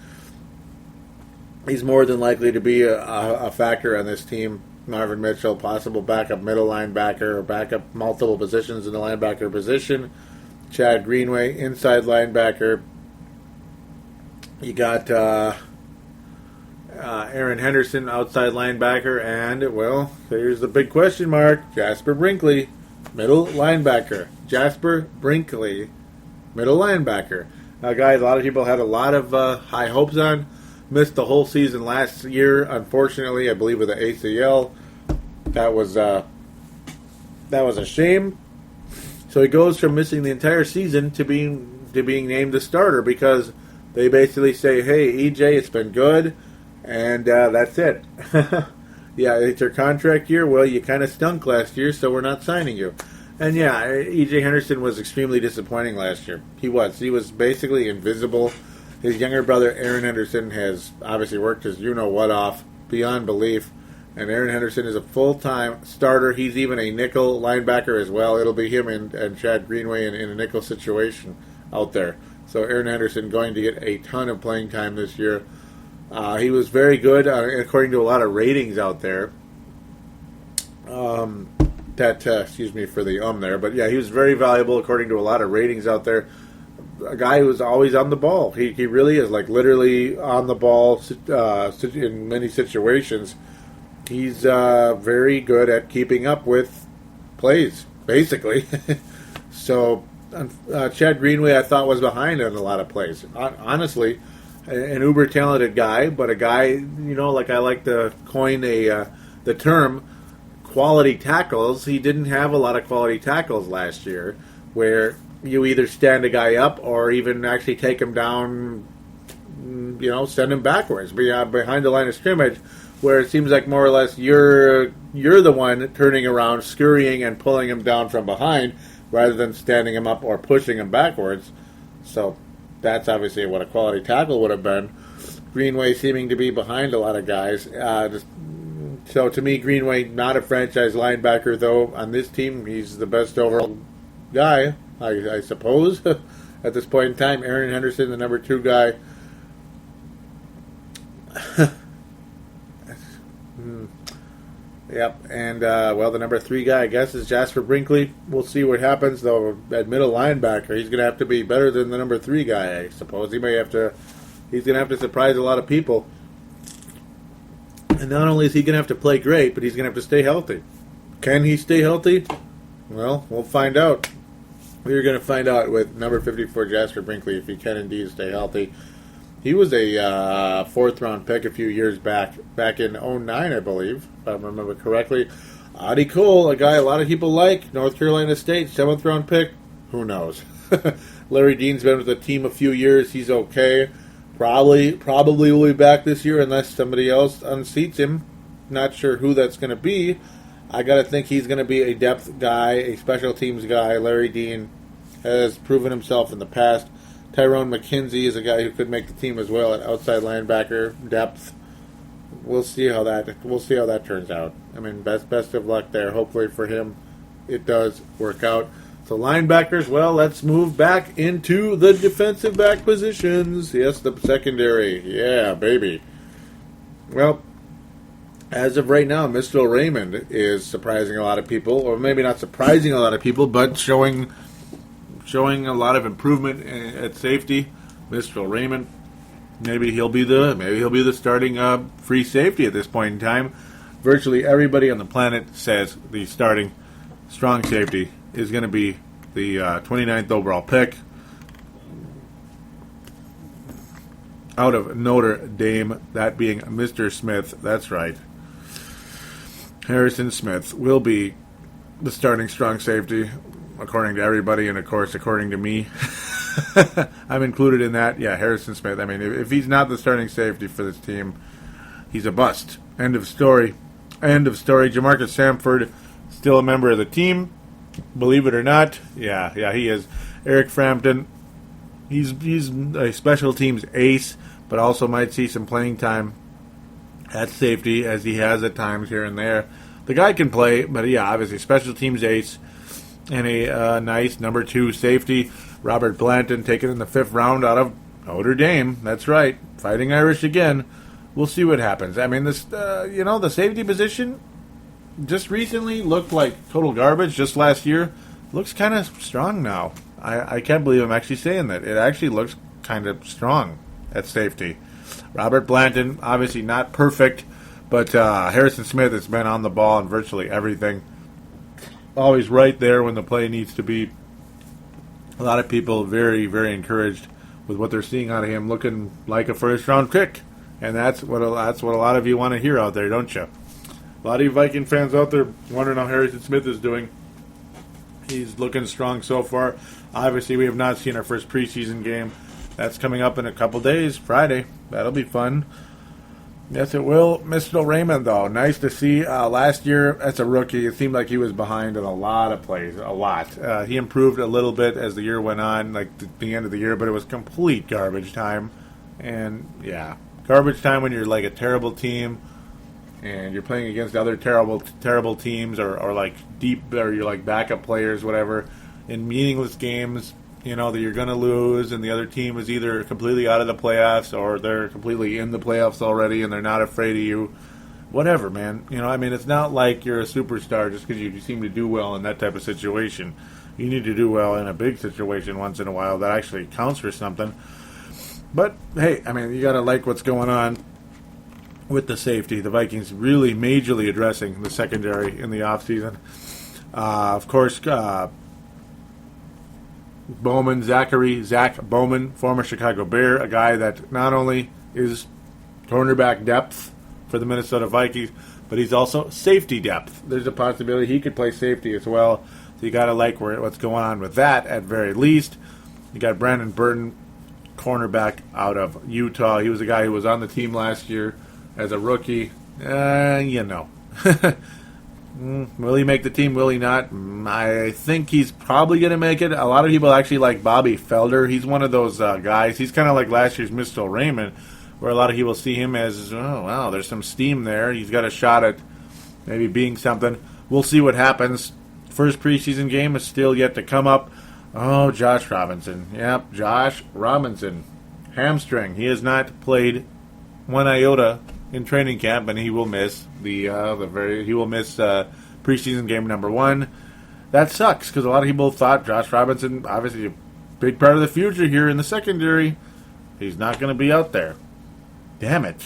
He's more than likely to be a factor on this team. Marvin Mitchell, possible backup middle linebacker or backup multiple positions in the linebacker position. Chad Greenway, inside linebacker. You got Aaron Henderson, outside linebacker. And, well, here's the big question mark. Jasper Brinkley, middle linebacker. Jasper Brinkley, middle linebacker. A guy a lot of people had a lot of high hopes on. Missed the whole season last year, unfortunately, I believe with the ACL. That was a shame. So he goes from missing the entire season to being named the starter because they basically say, "Hey, EJ, it's been good, and that's it." Yeah, it's your contract year. Well, you kind of stunk last year, so we're not signing you. And yeah, EJ Henderson was extremely disappointing last year. He was basically invisible. His younger brother, Aaron Henderson, has obviously worked his you-know-what off beyond belief. And Aaron Henderson is a full-time starter. He's even a nickel linebacker as well. It'll be him and Chad Greenway in a nickel situation out there. So Aaron Henderson going to get a ton of playing time this year. He was very good, according to a lot of ratings out there. Excuse me for the there. But yeah, he was very valuable according to a lot of ratings out there. a guy who's always on the ball. He really is, like, literally on the ball in many situations. He's very good at keeping up with plays, basically. So, Chad Greenway, I thought, was behind on a lot of plays. Honestly, an uber talented guy, but a guy, like I like to coin the term quality tackles. He didn't have a lot of quality tackles last year, where you either stand a guy up or even actually take him down, send him backwards behind the line of scrimmage, where it seems like more or less you're the one turning around, scurrying, and pulling him down from behind, rather than standing him up or pushing him backwards. So that's obviously what a quality tackle would have been. Greenway seeming to be behind a lot of guys. So to me, Greenway, not a franchise linebacker, though. On this team, he's the best overall guy, I suppose, at this point in time. Aaron Henderson, the number 2 guy. Yep, and, the number 3 guy, I guess, is Jasper Brinkley. We'll see what happens, though, at middle linebacker. He's going to have to be better than the number 3 guy, I suppose. He's going to have to surprise a lot of people. And not only is he going to have to play great, but he's going to have to stay healthy. Can he stay healthy? Well, we'll find out. We're going to find out with number 54, Jasper Brinkley, if he can indeed stay healthy. He was a 4th-round pick a few years back in 2009, I believe, if I remember correctly. Adi Cole, a guy a lot of people like, North Carolina State, 7th-round pick. Who knows? Larry Dean's been with the team a few years. He's okay. Probably will be back this year unless somebody else unseats him. Not sure who that's going to be. I got to think he's going to be a depth guy, a special teams guy. Larry Dean has proven himself in the past. Tyrone McKenzie is a guy who could make the team as well at outside linebacker depth. We'll see how that turns out. I mean, best of luck there. Hopefully for him, it does work out. So linebackers, well, let's move back into the defensive back positions. Yes, the secondary. Yeah, baby. Well, as of right now, Mr. Raymond is surprising a lot of people, or maybe not surprising a lot of people, but showing a lot of improvement at safety. Mr. Raymond, maybe he'll be the starting free safety at this point in time. Virtually everybody on the planet says the starting strong safety is going to be the 29th overall pick out of Notre Dame, that being Mr. Smith. That's right. Harrison Smith will be the starting strong safety, according to everybody, and of course, according to me. I'm included in that. Yeah, Harrison Smith. I mean, if he's not the starting safety for this team, he's a bust. End of story. Jamarcus Samford, still a member of the team. Believe it or not. Yeah, he is. Eric Frampton, he's a special teams ace, but also might see some playing time at safety, as he has at times here and there. The guy can play, but yeah, obviously special teams ace and a nice number 2 safety. Robert Blanton, taken in the 5th round out of Notre Dame. That's right, Fighting Irish again. We'll see what happens. I mean, this the safety position just recently looked like total garbage. Just last year, looks kind of strong now. I can't believe I'm actually saying that. It actually looks kind of strong at safety. Robert Blanton, obviously not perfect, but Harrison Smith has been on the ball in virtually everything. Always right there when the play needs to be. A lot of people very, very encouraged with what they're seeing out of him, looking like a first-round pick. And that's what a lot of you want to hear out there, don't you? A lot of you Viking fans out there wondering how Harrison Smith is doing. He's looking strong so far. Obviously, we have not seen our first preseason game. That's coming up in a couple days, Friday. That'll be fun. Yes, it will. Mr. Raymond, though, nice to see. Last year, as a rookie, it seemed like he was behind in a lot of plays, a lot. He improved a little bit as the year went on, like the end of the year, but it was complete garbage time. And, yeah, garbage time when you're like a terrible team and you're playing against other terrible teams or like deep, or you're like backup players, whatever, in meaningless games, that you're going to lose, and the other team is either completely out of the playoffs or they're completely in the playoffs already and they're not afraid of you. Whatever, man. It's not like you're a superstar just because you seem to do well in that type of situation. You need to do well in a big situation once in a while that actually counts for something. But, hey, I mean, you got to like what's going on with the safety. The Vikings really majorly addressing the secondary in the offseason. Of course, Bowman, Zach Bowman, former Chicago Bear, a guy that not only is cornerback depth for the Minnesota Vikings, but he's also safety depth. There's a possibility he could play safety as well. So you got to like what's going on with that at very least. You got Brandon Burton, cornerback out of Utah. He was a guy who was on the team last year as a rookie. Will he make the team? Will he not? I think he's probably going to make it. A lot of people actually like Bobby Felder. He's one of those guys. He's kind of like last year's Mr. Raymond, where a lot of people see him as, oh, wow, there's some steam there. He's got a shot at maybe being something. We'll see what happens. First preseason game is still yet to come up. Oh, Josh Robinson. Yep, Josh Robinson. Hamstring. He has not played one iota in training camp, and he will miss preseason game number 1. That sucks, because a lot of people thought Josh Robinson, obviously a big part of the future here in the secondary. He's not going to be out there. Damn it.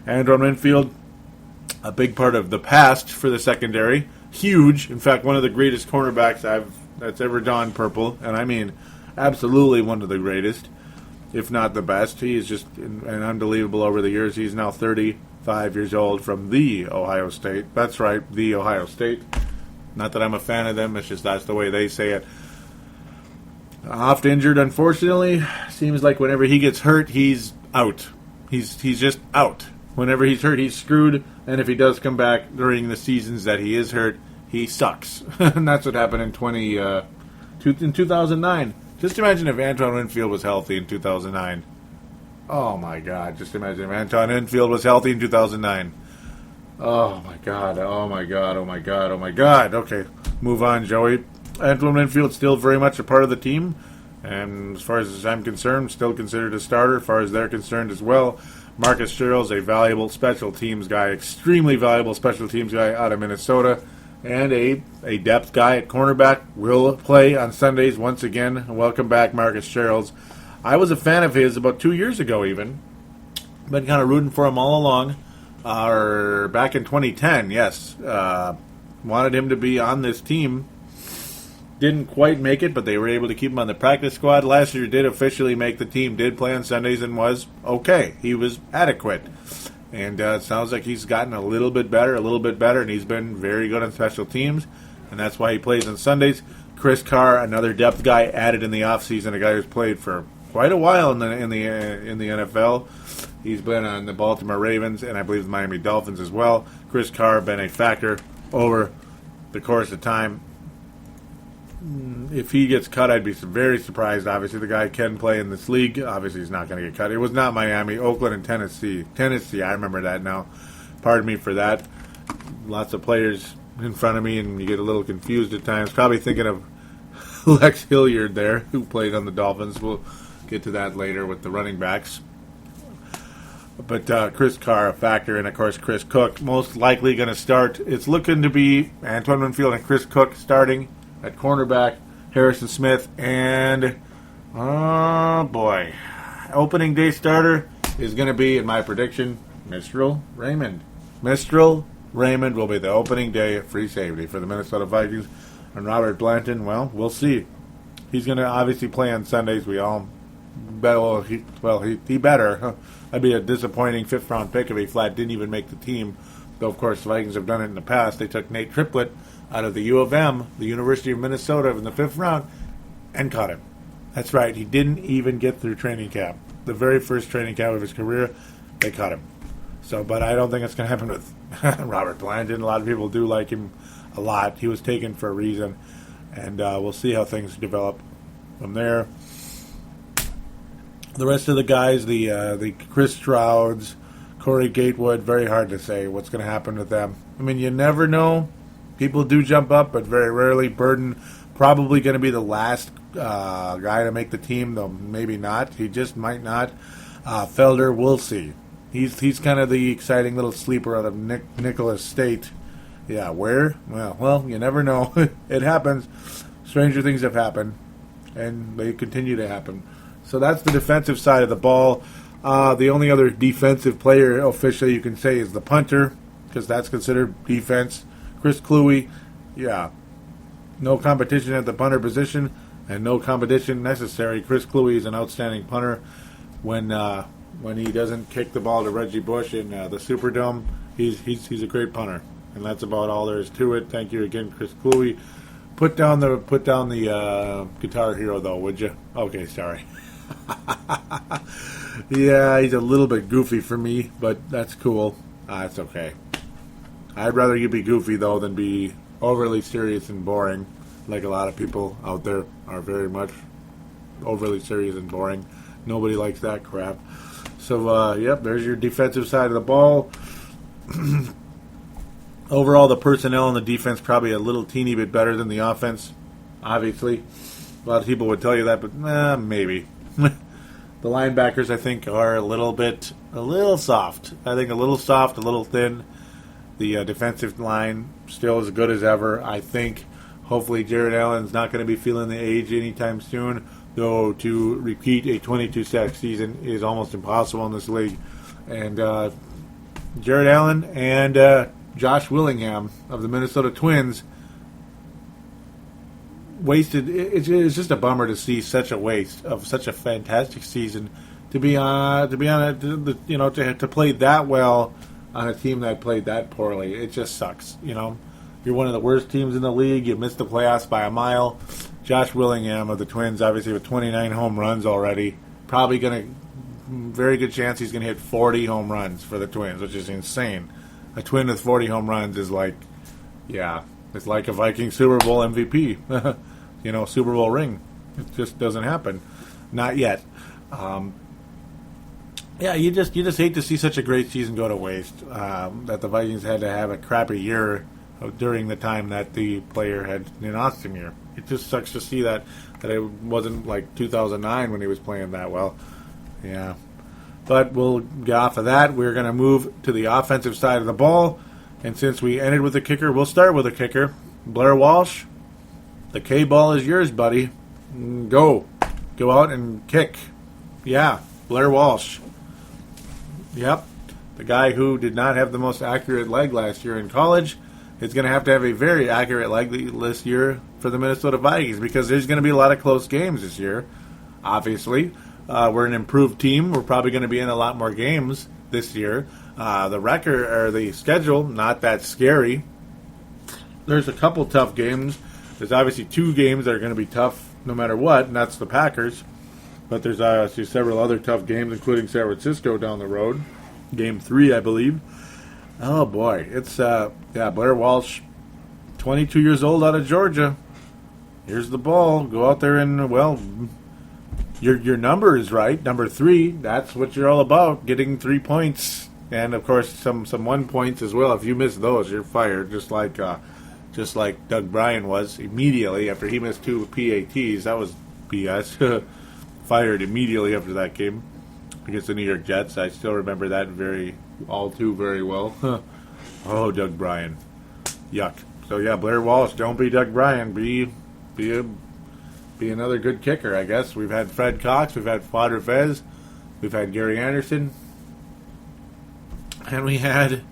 Antoine Winfield, a big part of the past for the secondary. Huge. In fact, one of the greatest cornerbacks that's ever donned purple. And I mean, absolutely one of the greatest, if not the best. He is just an unbelievable over the years. He's now 35 years old from the Ohio State. That's right, the Ohio State. Not that I'm a fan of them. It's just that's the way they say it. Oft injured, unfortunately. Seems like whenever he gets hurt, he's out. He's just out. Whenever he's hurt, he's screwed. And if he does come back during the seasons that he is hurt, he sucks. And that's what happened in 2009. Just imagine if Antoine Winfield was healthy in 2009. Oh, my God. Just imagine if Antoine Winfield was healthy in 2009. Oh, my God. Oh, my God. Oh, my God. Oh, my God. Okay, move on, Joey. Antoine Winfield still very much a part of the team. And as far as I'm concerned, still considered a starter as far as they're concerned as well. Marcus Sherrill's a valuable special teams guy, extremely valuable special teams guy out of Minnesota, and a depth guy at cornerback. Will play on Sundays once again. Welcome back, Marcus Sherrill's. I was a fan of his about 2 years ago even. Been kind of rooting for him all along. Back in 2010, yes. Wanted him to be on this team. Didn't quite make it, but they were able to keep him on the practice squad. Last year did officially make the team, did play on Sundays, and was okay. He was adequate. And it sounds like he's gotten a little bit better, and he's been very good on special teams, and that's why he plays on Sundays. Chris Carr, another depth guy added in the offseason, a guy who's played for quite a while in the NFL. He's been on the Baltimore Ravens, and I believe the Miami Dolphins as well. Chris Carr been a factor over the course of time. If he gets cut, I'd be very surprised. Obviously, the guy can play in this league. Obviously, he's not going to get cut. It was not Miami, Oakland, and Tennessee. Tennessee, I remember that now. Pardon me for that. Lots of players in front of me, and you get a little confused at times. Probably thinking of Lex Hilliard there, who played on the Dolphins. We'll get to that later with the running backs. But Chris Carr, a factor, and, of course, Chris Cook, most likely going to start. It's looking to be Antoine Winfield and Chris Cook starting at cornerback, Harrison Smith, and, oh boy, opening day starter is going to be, in my prediction, Mistral Raymond. Mistral Raymond will be the opening day free safety for the Minnesota Vikings. And Robert Blanton, well, we'll see. He's going to obviously play on Sundays. We all bet, he better. That'd be a disappointing fifth-round pick if he didn't even make the team. Though, of course, the Vikings have done it in the past. They took Nate Triplett out of the U of M, the University of Minnesota, in the 5th round, and caught him. That's right. He didn't even get through training camp. The very first training camp of his career, they caught him. So, but I don't think it's going to happen with Robert Blanton. A lot of people do like him a lot. He was taken for a reason, and we'll see how things develop from there. The rest of the guys, the Chris Strouds, Corey Gatewood, very hard to say what's going to happen with them. I mean, you never know. People do jump up, but very rarely. Burden probably going to be the last guy to make the team, though maybe not. He just might not. Felder, we'll see. He's kind of the exciting little sleeper out of Nicholas State. Yeah, where? Well, you never know. It happens. stranger things have happened, and they continue to happen. So that's the defensive side of the ball. The only other defensive player officially you can say is the punter, because that's considered defense. Chris Kluwe, yeah, no competition at the punter position, and no competition necessary. Chris Kluwe is an outstanding punter. When he doesn't kick the ball to Reggie Bush in the Superdome, he's a great punter, and that's about all there is to it. Thank you again, Chris Kluwe. Put down the Guitar Hero though, would you? Okay, sorry. Yeah, he's a little bit goofy for me, but that's cool. It's okay. I'd rather you be goofy though than be overly serious and boring, like a lot of people out there are very much overly serious and boring. Nobody likes that crap. So, yep, there's your defensive side of the ball. Overall, the personnel on the defense probably a little teeny bit better than the offense, obviously. A lot of people would tell you that, but maybe. The linebackers, I think, are a little soft. I think a little soft, a little thin. The defensive line still as good as ever, I think. Hopefully Jared Allen's not going to be feeling the age anytime soon, though to repeat a 22-sack season is almost impossible in this league. And Jared Allen and Josh Willingham of the Minnesota Twins wasted. It's just a bummer to see such a waste of such a fantastic season to play that well on a team that played that poorly. It just sucks. You're one of the worst teams in the league. You missed the playoffs by a mile. Josh Willingham of the Twins, obviously with 29 home runs already, probably very good chance he's going to hit 40 home runs for the Twins, which is insane. A Twin with 40 home runs is like, yeah, it's like a Viking Super Bowl MVP, Super Bowl ring. It just doesn't happen, not yet. Yeah, you just hate to see such a great season go to waste. That the Vikings had to have a crappy year during the time that the player had an awesome year. It just sucks to see that it wasn't like 2009 when he was playing that well. Yeah. But we'll get off of that. We're going to move to the offensive side of the ball. And since we ended with a kicker, we'll start with a kicker. Blair Walsh, the K-ball is yours, buddy. Go out and kick. Yeah, Blair Walsh. Yep. The guy who did not have the most accurate leg last year in college is going to have a very accurate leg this year for the Minnesota Vikings, because there's going to be a lot of close games this year, obviously. We're an improved team. We're probably going to be in a lot more games this year. The record or the schedule, not that scary. There's a couple tough games. There's obviously 2 games that are going to be tough no matter what, and that's the Packers. But there's obviously several other tough games, including San Francisco down the road. Game 3, I believe. Oh, boy. It's, Blair Walsh, 22 years old out of Georgia. Here's the ball. Go out there and, your number is right. Number 3, that's what you're all about, getting 3 points. And, of course, some 1 points as well. If you miss those, you're fired, just like Doug Bryan was immediately after he missed 2 PATs. That was BS. Fired immediately after that game against the New York Jets. I still remember that all too very well. Oh, Doug Bryan. Yuck. So, yeah, Blair Walsh, don't be Doug Bryan. Be another good kicker, I guess. We've had Fred Cox. We've had Fodder Fez. We've had Gary Anderson. And we had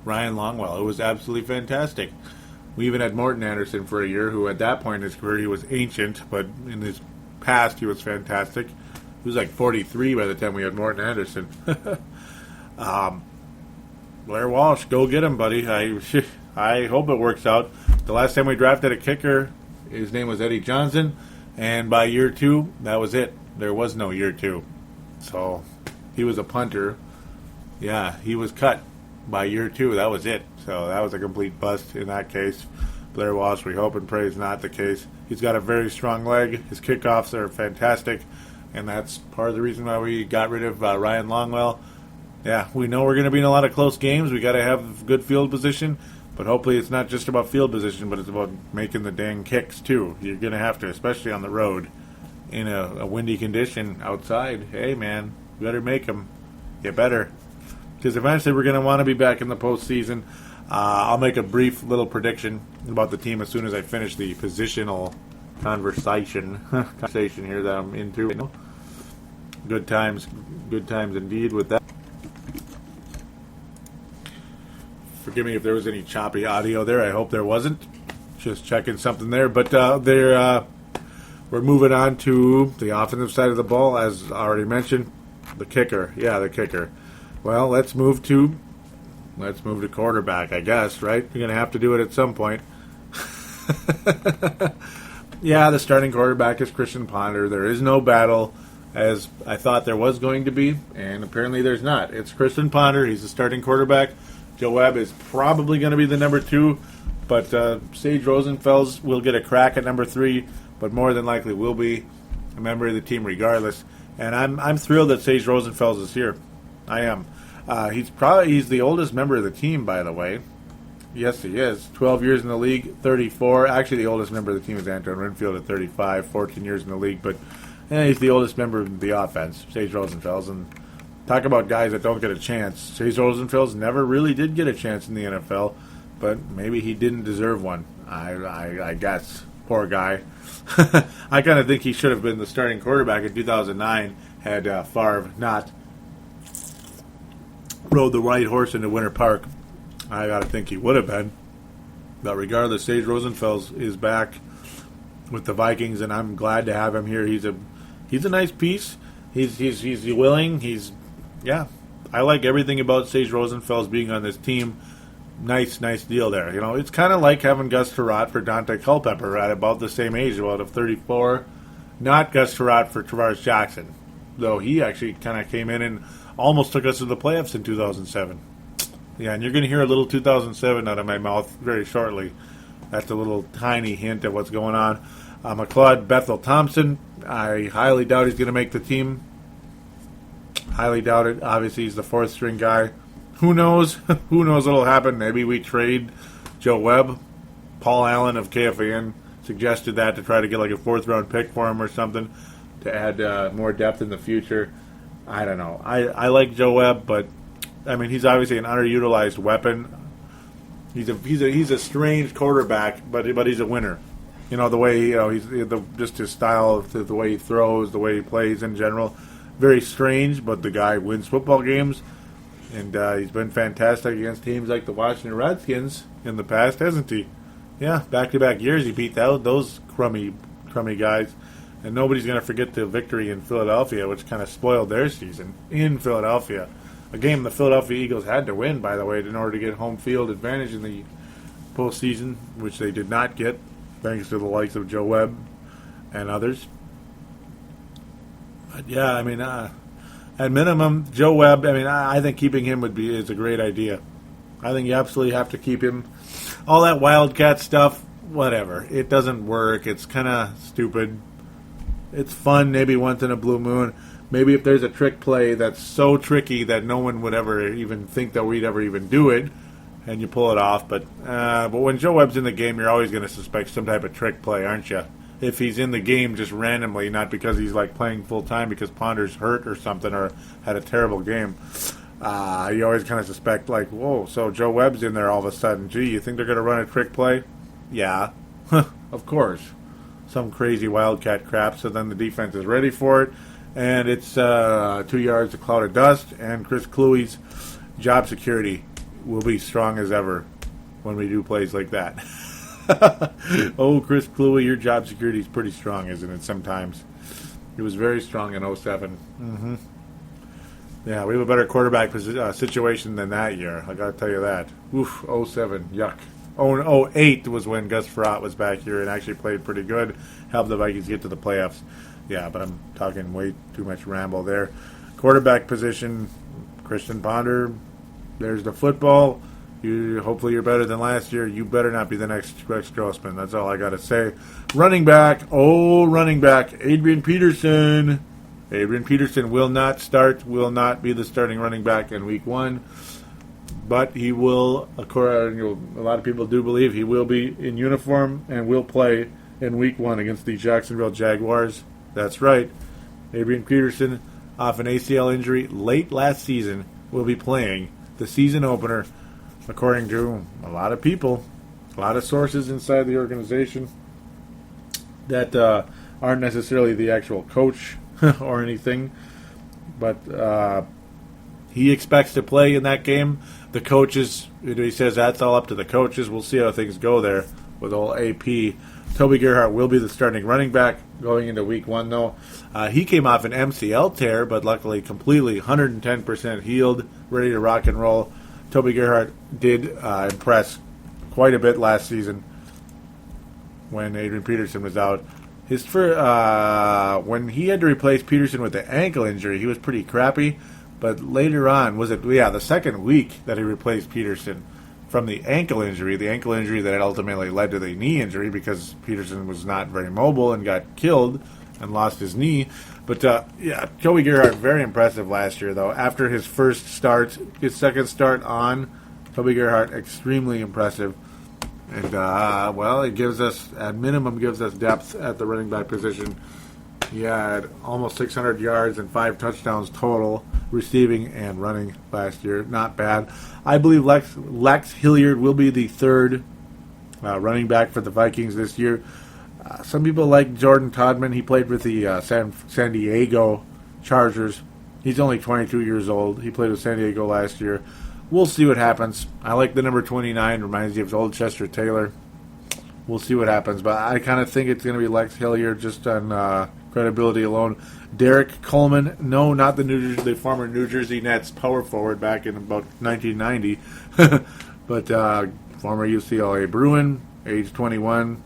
Ryan Longwell. It was absolutely fantastic. We even had Morton Anderson for a year, who at that point in his career, he was ancient, but in his past, he was fantastic. He was like 43 by the time we had Morton Anderson. Blair Walsh, go get him, buddy. I hope it works out. The last time we drafted a kicker, his name was Eddie Johnson, and by year 2, that was it. There was no year 2. So, he was a punter. Yeah, he was cut by year 2. That was it. So, that was a complete bust in that case. Blair Walsh, we hope and pray is not the case. He's got a very strong leg. His kickoffs are fantastic, and that's part of the reason why we got rid of Ryan Longwell. Yeah, we know we're going to be in a lot of close games. We got to have good field position, but hopefully it's not just about field position, but it's about making the dang kicks too. You're going to have to, especially on the road, in a windy condition outside. Hey, man, you better make them. You better, because eventually we're going to want to be back in the postseason. I'll make a brief little prediction about the team as soon as I finish the positional conversation here that I'm into. Good times indeed with that. Forgive me if there was any choppy audio there. I hope there wasn't. Just checking something there. But we're moving on to the offensive side of the ball, as already mentioned. The kicker. Yeah, the kicker. Well, let's move to quarterback, I guess, right? You're going to have to do it at some point. Yeah, the starting quarterback is Christian Ponder. There is no battle, as I thought there was going to be, and apparently there's not. It's Christian Ponder. He's the starting quarterback. Joe Webb is probably going to be the number 2, but Sage Rosenfels will get a crack at number 3, but more than likely will be a member of the team regardless. And I'm thrilled that Sage Rosenfels is here. I am. He's the oldest member of the team, by the way. Yes, he is. 12 years in the league, 34. Actually, the oldest member of the team is Anton Renfield at 35, 14 years in the league. But he's the oldest member of the offense, Sage Rosenfels. And talk about guys that don't get a chance. Sage Rosenfels never really did get a chance in the NFL, but maybe he didn't deserve one. I guess. Poor guy. I kind of think he should have been the starting quarterback in 2009 had Favre not rode the right horse into Winter Park. I got to think he would have been. But regardless, Sage Rosenfels is back with the Vikings, and I'm glad to have him here. He's a nice piece. He's willing. I like everything about Sage Rosenfels being on this team. Nice deal there. You know, it's kind of like having Gus Surratt for Dante Culpepper at about the same age, about 34. Not Gus Surratt for Tavares Jackson, though he actually kind of came in and almost took us to the playoffs in 2007. Yeah, and you're going to hear a little 2007 out of my mouth very shortly. That's a little tiny hint at what's going on. McLeod Bethel Thompson, I highly doubt he's going to make the team. Highly doubt it. Obviously, he's the 4th string guy. Who knows? Who knows what'll happen? Maybe we trade Joe Webb. Paul Allen of KFAN suggested that to try to get like a 4th round pick for him or something to add more depth in the future. I don't know. I like Joe Webb, but I mean, he's obviously an underutilized weapon. He's a strange quarterback, but he's a winner. You know, the way just his style, the way he throws, the way he plays in general, very strange. But the guy wins football games, and he's been fantastic against teams like the Washington Redskins in the past, hasn't he? Yeah, back-to-back years he beat out those crummy guys, and nobody's going to forget the victory in Philadelphia, which kind of spoiled their season in Philadelphia. A game the Philadelphia Eagles had to win, by the way, in order to get home field advantage in the postseason, which they did not get, thanks to the likes of Joe Webb and others. But yeah, I mean, at minimum, Joe Webb, I mean, I think keeping him is a great idea. I think you absolutely have to keep him. All that Wildcat stuff, whatever. It doesn't work. It's kind of stupid. It's fun maybe once in a blue moon. Maybe if there's a trick play that's so tricky that no one would ever even think that we'd ever even do it, and you pull it off. But when Joe Webb's in the game, you're always going to suspect some type of trick play, aren't you? If he's in the game just randomly, not because he's like playing full time because Ponder's hurt or something or had a terrible game, you always kind of suspect like, whoa, so Joe Webb's in there all of a sudden. Gee, you think they're going to run a trick play? Yeah, of course. Some crazy Wildcat crap, so then the defense is ready for it. And it's 2 yards of cloud of dust, and Chris Kluwe's job security will be strong as ever when we do plays like that. Oh, Chris Kluwe, your job security is pretty strong, isn't it, sometimes? It was very strong in 07. Mm-hmm. Yeah, we have a better quarterback situation than that year. I got to tell you that. Oof, 07, yuck. 08 was when Gus Frerotte was back here and actually played pretty good, helped the Vikings get to the playoffs. Yeah, but I'm talking way too much ramble there. Quarterback position, Christian Ponder. There's the football. Hopefully you're better than last year. You better not be the next Rex Grossman. That's all I got to say. Running back, Adrian Peterson. Adrian Peterson will not be the starting running back in week 1. But he will, according a lot of people do believe, he will be in uniform and will play in week 1 against the Jacksonville Jaguars. That's right. Adrian Peterson, off an ACL injury late last season, will be playing the season opener according to a lot of people, a lot of sources inside the organization that aren't necessarily the actual coach or anything, but he expects to play in that game. The coaches, he says that's all up to the coaches. We'll see how things go there with old AP. Toby Gerhart will be the starting running back going into week 1, though. He came off an MCL tear, but luckily completely 110% healed, ready to rock and roll. Toby Gerhart did impress quite a bit last season when Adrian Peterson was out. When he had to replace Peterson with the ankle injury, he was pretty crappy. But later on, the second week that he replaced Peterson from the ankle injury that ultimately led to the knee injury because Peterson was not very mobile and got killed and lost his knee. But, Toby Gerhart, very impressive last year, though. After his second start on, Toby Gerhart, extremely impressive. And, it gives us, at minimum, depth at the running back position. He had almost 600 yards and 5 touchdowns total, receiving and running last year. Not bad. I believe Lex Hilliard will be the third running back for the Vikings this year. Some people like Jordan Todman. He played with the San Diego Chargers. He's only 22 years old. He played with San Diego last year. We'll see what happens. I like the number 29. Reminds you of old Chester Taylor. We'll see what happens. But I kind of think it's going to be Lex Hilliard just on credibility alone. Derek Coleman. No, not the former New Jersey Nets power forward back in about 1990. But former UCLA Bruin, age 21.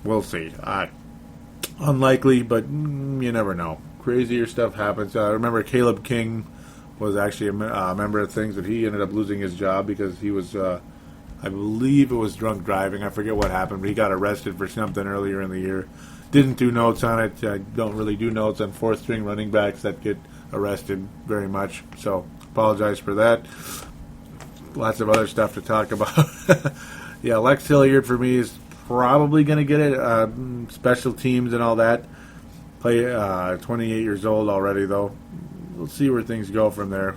We'll see. Unlikely, but you never know. Crazier stuff happens. Remember Caleb King was actually a member of things, but he ended up losing his job because he was, I believe it was drunk driving. I forget what happened, but he got arrested for something earlier in the year. Didn't do notes on it. I don't really do notes on fourth-string running backs that get arrested very much, so apologize for that. Lots of other stuff to talk about. Yeah, Lex Hilliard for me is probably going to get it. Special teams and all that. Play 28 years old already, though. We'll see where things go from there.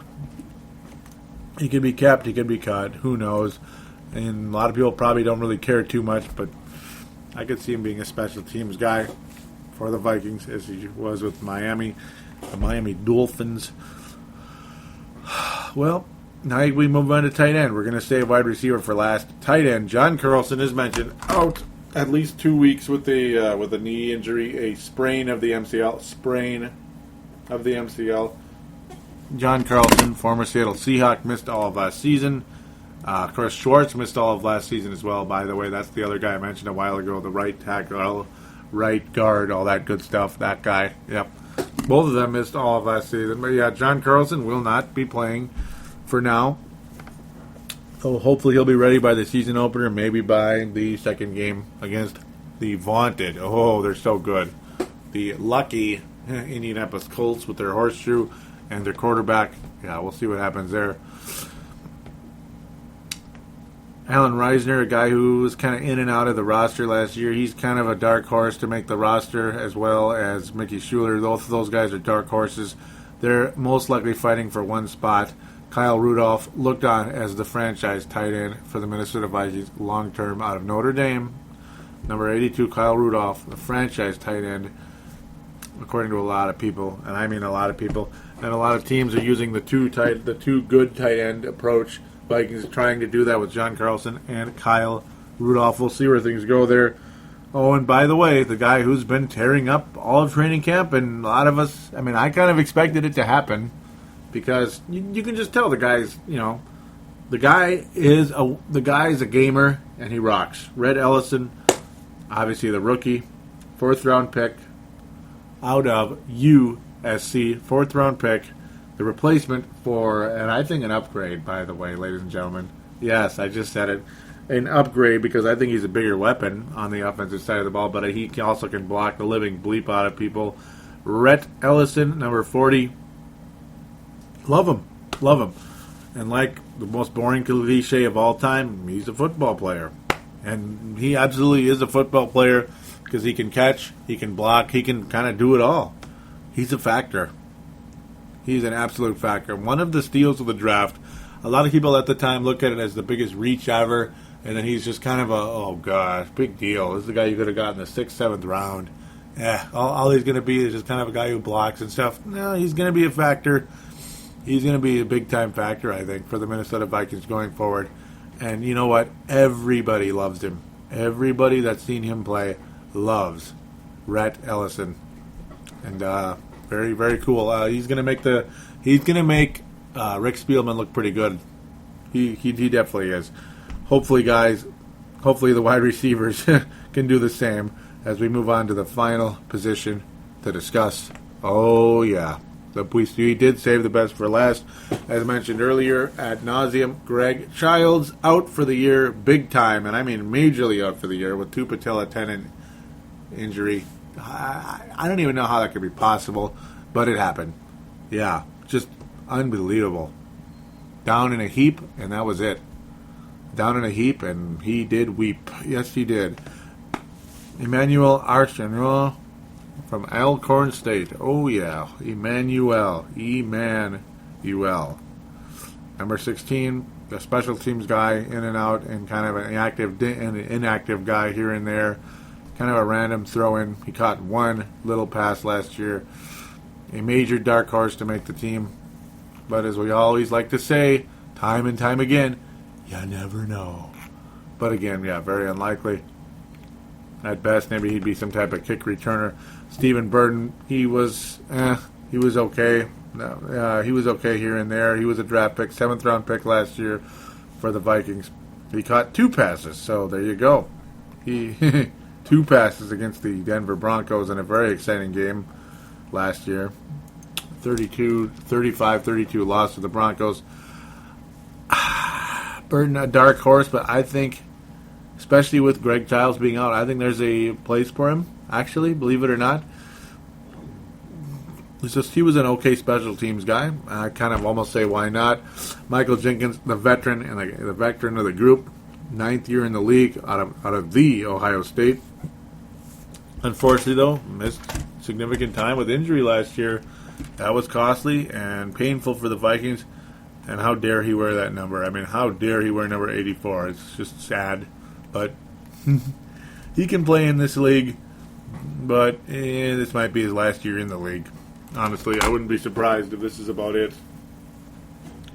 He could be kept, he could be cut. Who knows? And a lot of people probably don't really care too much, but I could see him being a special teams guy for the Vikings, as he was with Miami, the Miami Dolphins. Well, now we move on to tight end. We're going to stay wide receiver for last. Tight end, John Carlson is mentioned, out at least 2 weeks with a knee injury, a sprain of the MCL. John Carlson, former Seattle Seahawk, missed all of last season. Chris Schwartz missed all of last season as well, by the way. That's the other guy I mentioned a while ago, the right tackle, right guard, all that good stuff. That guy, yep. Both of them missed all of last season. But yeah, John Carlson will not be playing for now. So hopefully he'll be ready by the season opener, maybe by the second game against the vaunted, they're so good, the lucky Indianapolis Colts with their horseshoe and their quarterback. Yeah, we'll see what happens there. Alan Reisner, a guy who was kind of in and out of the roster last year. He's kind of a dark horse to make the roster, as well as Mickey Schuler. Both of those guys are dark horses. They're most likely fighting for one spot. Kyle Rudolph, looked on as the franchise tight end for the Minnesota Vikings long-term out of Notre Dame. Number 82, Kyle Rudolph, the franchise tight end, according to a lot of people, and I mean a lot of people. And a lot of teams are using the two good tight end approach. Vikings are trying to do that with John Carlson and Kyle Rudolph. We'll see where things go there. Oh, and by the way, the guy who's been tearing up all of training camp, and a lot of us, I kind of expected it to happen, because you can just tell the guy's, the guy is a gamer, and he rocks. Red Ellison, obviously the rookie, 4th round pick out of USC, 4th round pick, the replacement for, and I think an upgrade, by the way, ladies and gentlemen. Yes, I just said it. An upgrade, because I think he's a bigger weapon on the offensive side of the ball, but he also can block the living bleep out of people. Rhett Ellison, number 40. Love him. And like the most boring cliche of all time, he's a football player. And he absolutely is a football player, because he can catch, he can block, he can kind of do it all. He's a factor. He's an absolute factor. One of the steals of the draft, A lot of people at the time look at it as the biggest reach ever, and then he's just kind of a, oh gosh, big deal. This is the guy you could have gotten in the 6th, 7th round. Yeah, all he's going to be is just kind of a guy who blocks and stuff. No, he's going to be a factor. He's going to be a big-time factor, I think, for the Minnesota Vikings going forward. And you know what? Everybody loves him. Everybody that's seen him play loves Rhett Ellison. And very, very cool. He's going to make Rick Spielman look pretty good. He definitely is. Hopefully, guys, the wide receivers can do the same as we move on to the final position to discuss. Oh, yeah. We did save the best for last. As mentioned earlier, ad nauseum, Greg Childs out for the year, big time, and I mean majorly out for the year with 2 patella tendon injury. I don't even know how that could be possible, but it happened. Yeah, just unbelievable. Down in a heap, and that was it. Down in a heap, and he did weep. Yes, he did. Emmanuel Archambault from Alcorn State. Oh, yeah. Emmanuel. Number 16, the special teams guy, in and out, and kind of an active and inactive guy here and there. Kind of a random throw-in. He caught one little pass last year. A major dark horse to make the team. But as we always like to say, time and time again, you never know. But again, yeah, very unlikely. At best, maybe he'd be some type of kick returner. Stephen Burton, he was okay. He was okay here and there. He was a draft pick, 7th round pick last year for the Vikings. He caught 2 passes, so there you go. He 2 passes against the Denver Broncos in a very exciting game last year. 35-32 loss to the Broncos. Burton, a dark horse, but I think, especially with Greg Childs being out, I think there's a place for him, actually, believe it or not. It's just he was an okay special teams guy. I kind of almost say, why not? Michael Jenkins, the veteran and the veteran of the group, 9th year in the league out of the Ohio State. Unfortunately, though, missed significant time with injury last year. That was costly and painful for the Vikings. And how dare he wear that number? I mean, how dare he wear number 84? It's just sad. But he can play in this league. But this might be his last year in the league. Honestly, I wouldn't be surprised if this is about it.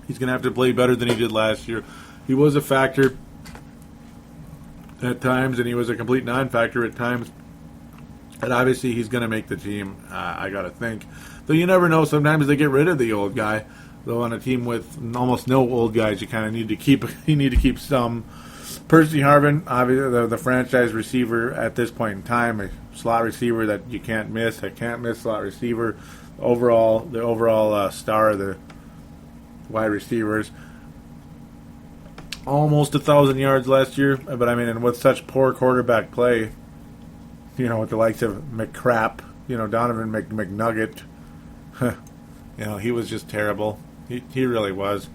He's going to have to play better than he did last year. He was a factor at times, and he was a complete non-factor at times. And obviously, he's going to make the team, I got to think. Though you never know. Sometimes they get rid of the old guy. Though on a team with almost no old guys, you kind of need to keep some. Percy Harvin, obviously the franchise receiver at this point in time, a slot receiver that you can't miss. I can't miss slot receiver. The overall star of the wide receivers. Almost 1,000 yards last year, but I mean, and with such poor quarterback play, with the likes of McCrap, Donovan McNugget, he was just terrible. He really was.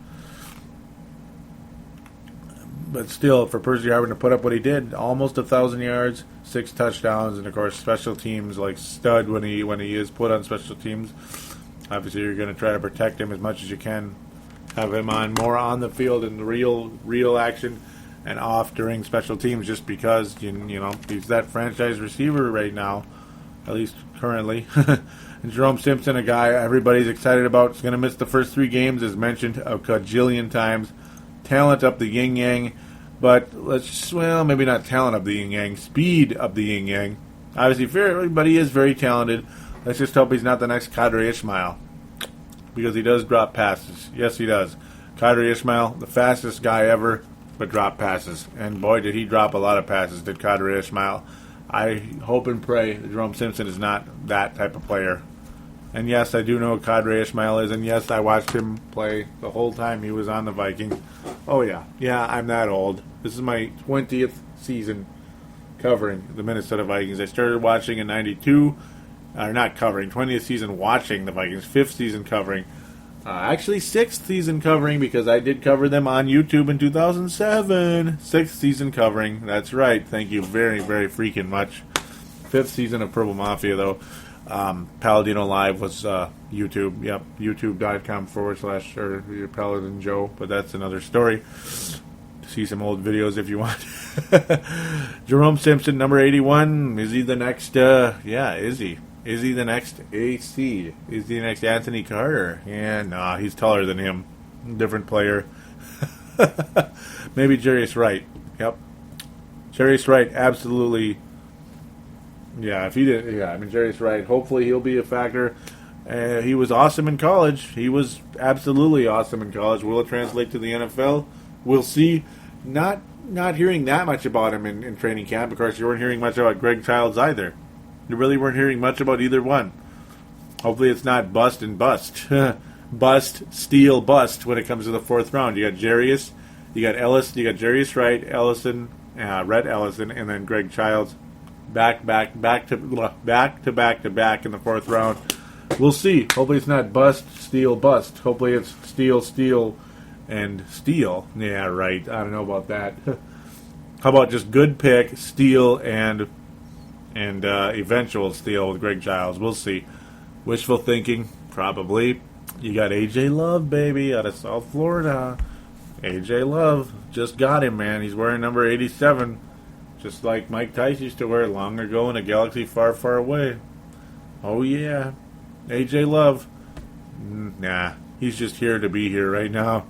But still, for Percy Harvin to put up what he did, almost 1,000 yards, 6 touchdowns, and of course special teams like stud when he is put on special teams. Obviously, you're going to try to protect him as much as you can, have him more on the field in the real action, and off during special teams, just because he's that franchise receiver right now, at least currently. And Jerome Simpson, a guy everybody's excited about, is going to miss the first 3 games, as mentioned a cajillion times. Talent up the yin-yang, but maybe not talent up the yin-yang, speed up the yin-yang. Obviously, everybody is very talented. Let's just hope he's not the next Qadry Ismail, because he does drop passes. Yes, he does. Qadry Ismail, the fastest guy ever, but drop passes. And boy, did he drop a lot of passes, did Qadry Ismail. I hope and pray that Jerome Simpson is not that type of player. And yes, I do know what Qadry Ismail is, and yes, I watched him play the whole time he was on the Vikings. Oh, yeah. Yeah, I'm that old. This is my 20th season covering the Minnesota Vikings. I started watching in 92, not covering, 20th season watching the Vikings, 5th season covering. Actually, 6th season covering, because I did cover them on YouTube in 2007. 6th season covering, that's right. Thank you very, very freaking much. 5th season of Purple Mafia, though. Paladino Live was YouTube. Yep, youtube.com/ or Paladin Joe. But that's another story. See some old videos if you want. Jerome Simpson, number 81. Is he the next? Is he? Is he the next AC? Is he the next Anthony Carter? Yeah, nah, he's taller than him. Different player. Maybe Jarius Wright. Yep. Jarius Wright, absolutely. Yeah, if he did, Jarius Wright. Hopefully, he'll be a factor. He was awesome in college. He was absolutely awesome in college. Will it translate to the NFL? We'll see. Not hearing that much about him in training camp. Of course, you weren't hearing much about Greg Childs either. You really weren't hearing much about either one. Hopefully, it's not bust and bust. Bust, steal, bust when it comes to the fourth round. You got Jarius, you got Ellis, you got Jarius Wright, Rhett Ellison, and then Greg Childs. Back to back in the fourth round. We'll see. Hopefully it's not bust, steal, bust. Hopefully it's steal, and steal. Yeah, right. I don't know about that. How about just good pick, steal, and eventual steal with Greg Childs? We'll see. Wishful thinking, probably. You got AJ Love, baby, out of South Florida. AJ Love, just got him, man. He's wearing number 87. Just like Mike Tice used to wear long ago in a galaxy far, far away. Oh, yeah. AJ Love. Nah, he's just here to be here right now.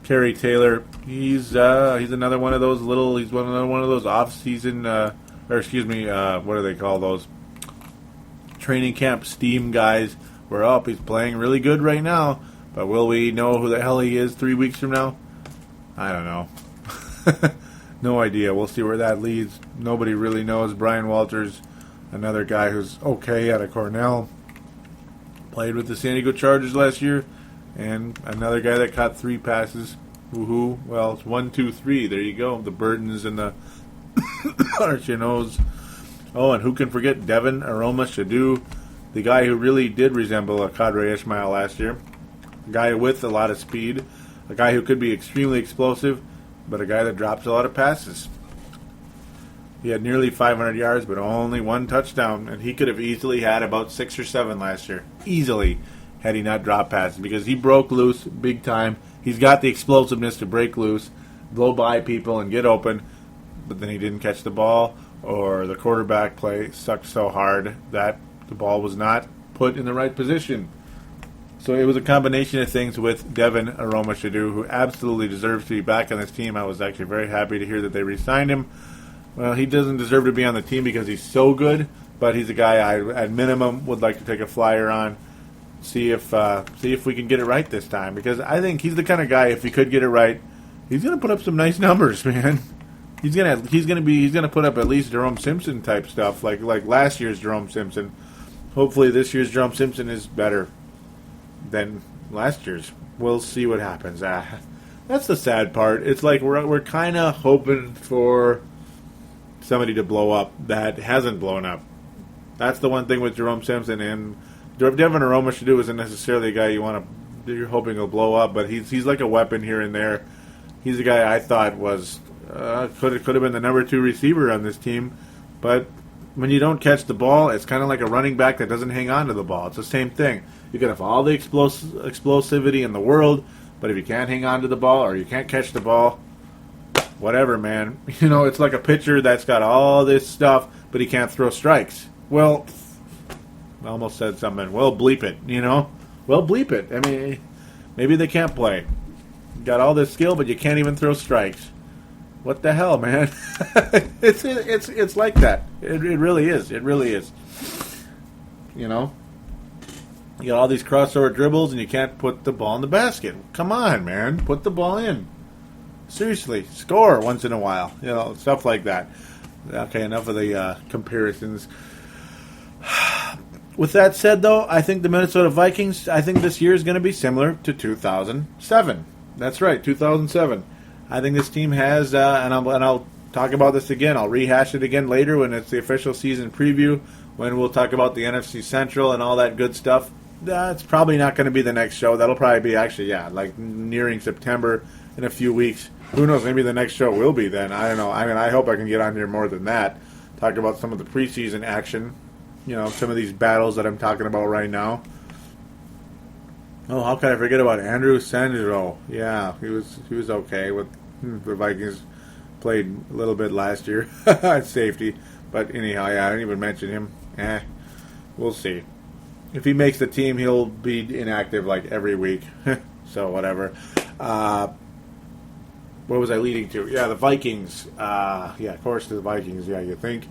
Kerry Taylor, he's another one of those he's another one of those off-season, what do they call those? Training camp steam guys. We're up. He's playing really good right now. But will we know who the hell he is 3 weeks from now? I don't know. No idea. We'll see where that leads. Nobody really knows. Brian Walters, another guy who's okay out of Cornell. Played with the San Diego Chargers last year. And another guy that caught 3 passes. Woohoo. Well, it's 1, 2, 3. There you go. The Burdens and the Archinos. Oh, and who can forget Devin Aroma Shadu, the guy who really did resemble a Kadre Ishmael last year. A guy with a lot of speed. A guy who could be extremely explosive, but a guy that drops a lot of passes. He had nearly 500 yards, but only 1 touchdown, and he could have easily had about 6 or 7 last year. Easily, had he not dropped passes, because he broke loose big time. He's got the explosiveness to break loose, blow by people, and get open, but then he didn't catch the ball, or the quarterback play sucked so hard that the ball was not put in the right position. So it was a combination of things with Devin Aroma Shadu, who absolutely deserves to be back on this team. I was actually very happy to hear that they re-signed him. Well, he doesn't deserve to be on the team because he's so good, but he's a guy I, at minimum, would like to take a flyer on. See if we can get it right this time, because I think he's the kind of guy, if he could get it right, he's going to put up some nice numbers, man. He's gonna put up at least Jerome Simpson type stuff, like last year's Jerome Simpson. Hopefully this year's Jerome Simpson is better than last year's. We'll see what happens. That's the sad part. It's like we're kind of hoping for somebody to blow up that hasn't blown up. That's the one thing with Jerome Simpson, and Devin Aroma Shadu isn't necessarily a guy you're hoping will blow up, but he's like a weapon here and there. He's a guy I thought was could have been the number 2 receiver on this team, but when you don't catch the ball, it's kind of like a running back that doesn't hang on to the ball. It's the same thing. You can have all the explosivity in the world, but if you can't hang on to the ball or you can't catch the ball, whatever, man. You know, it's like a pitcher that's got all this stuff, but he can't throw strikes. Well, I almost said something. Well, bleep it, you know? Well, bleep it. I mean, maybe they can't play. You got all this skill, but you can't even throw strikes. What the hell, man? It's like that. It really is. It really is. You know? You got all these crossover dribbles, and you can't put the ball in the basket. Come on, man. Put the ball in. Seriously. Score once in a while. You know, stuff like that. Okay, enough of the comparisons. With that said, though, I think the Minnesota Vikings, I think this year is going to be similar to 2007. That's right, 2007. I think this team has, and I'll talk about this again. I'll rehash it again later when it's the official season preview, when we'll talk about the NFC Central and all that good stuff. That's probably not going to be the next show. That'll probably be like nearing September in a few weeks. Who knows? Maybe the next show will be then. I don't know. I mean, I hope I can get on here more than that. Talk about some of the preseason action. some of these battles that I'm talking about right now. Oh, how can I forget about Andrew Sandro? Yeah, he was okay with the Vikings. Played a little bit last year at safety, but anyhow, yeah, I didn't even mention him. We'll see. If he makes the team, he'll be inactive like every week. So whatever. What was I leading to? Yeah, the Vikings. Of course, the Vikings. Yeah, you think.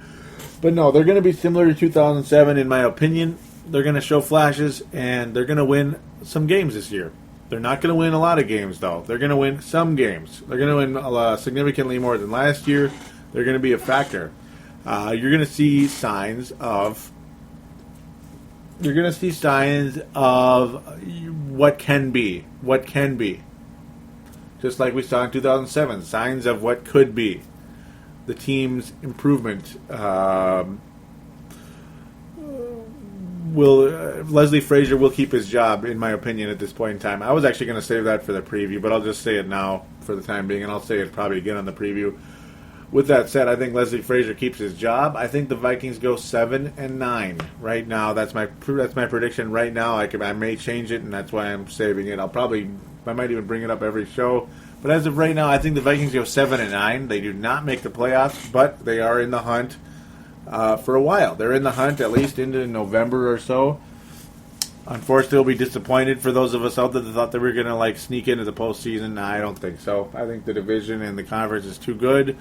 But no, they're going to be similar to 2007, in my opinion. They're going to show flashes, and they're going to win some games this year. They're not going to win a lot of games, though. They're going to win some games. They're going to win significantly more than last year. They're going to be a factor. You're going to see signs of. You're going to see signs of what can be. What can be. Just like we saw in 2007, signs of what could be. The team's improvement Leslie Frazier will keep his job, in my opinion, at this point in time. I was actually going to save that for the preview, but I'll just say it now for the time being, and I'll say it probably again on the preview. With that said, I think Leslie Frazier keeps his job. I think the Vikings go 7-9 right now. That's my prediction right now. I may change it, and that's why I'm saving it. I might even bring it up every show. But as of right now, I think the Vikings go 7-9. They do not make the playoffs, but they are in the hunt for a while. They're in the hunt at least into November or so. Unfortunately, we'll be disappointed for those of us out there that thought they were going to sneak into the postseason. Nah, I don't think so. I think the division and the conference is too good.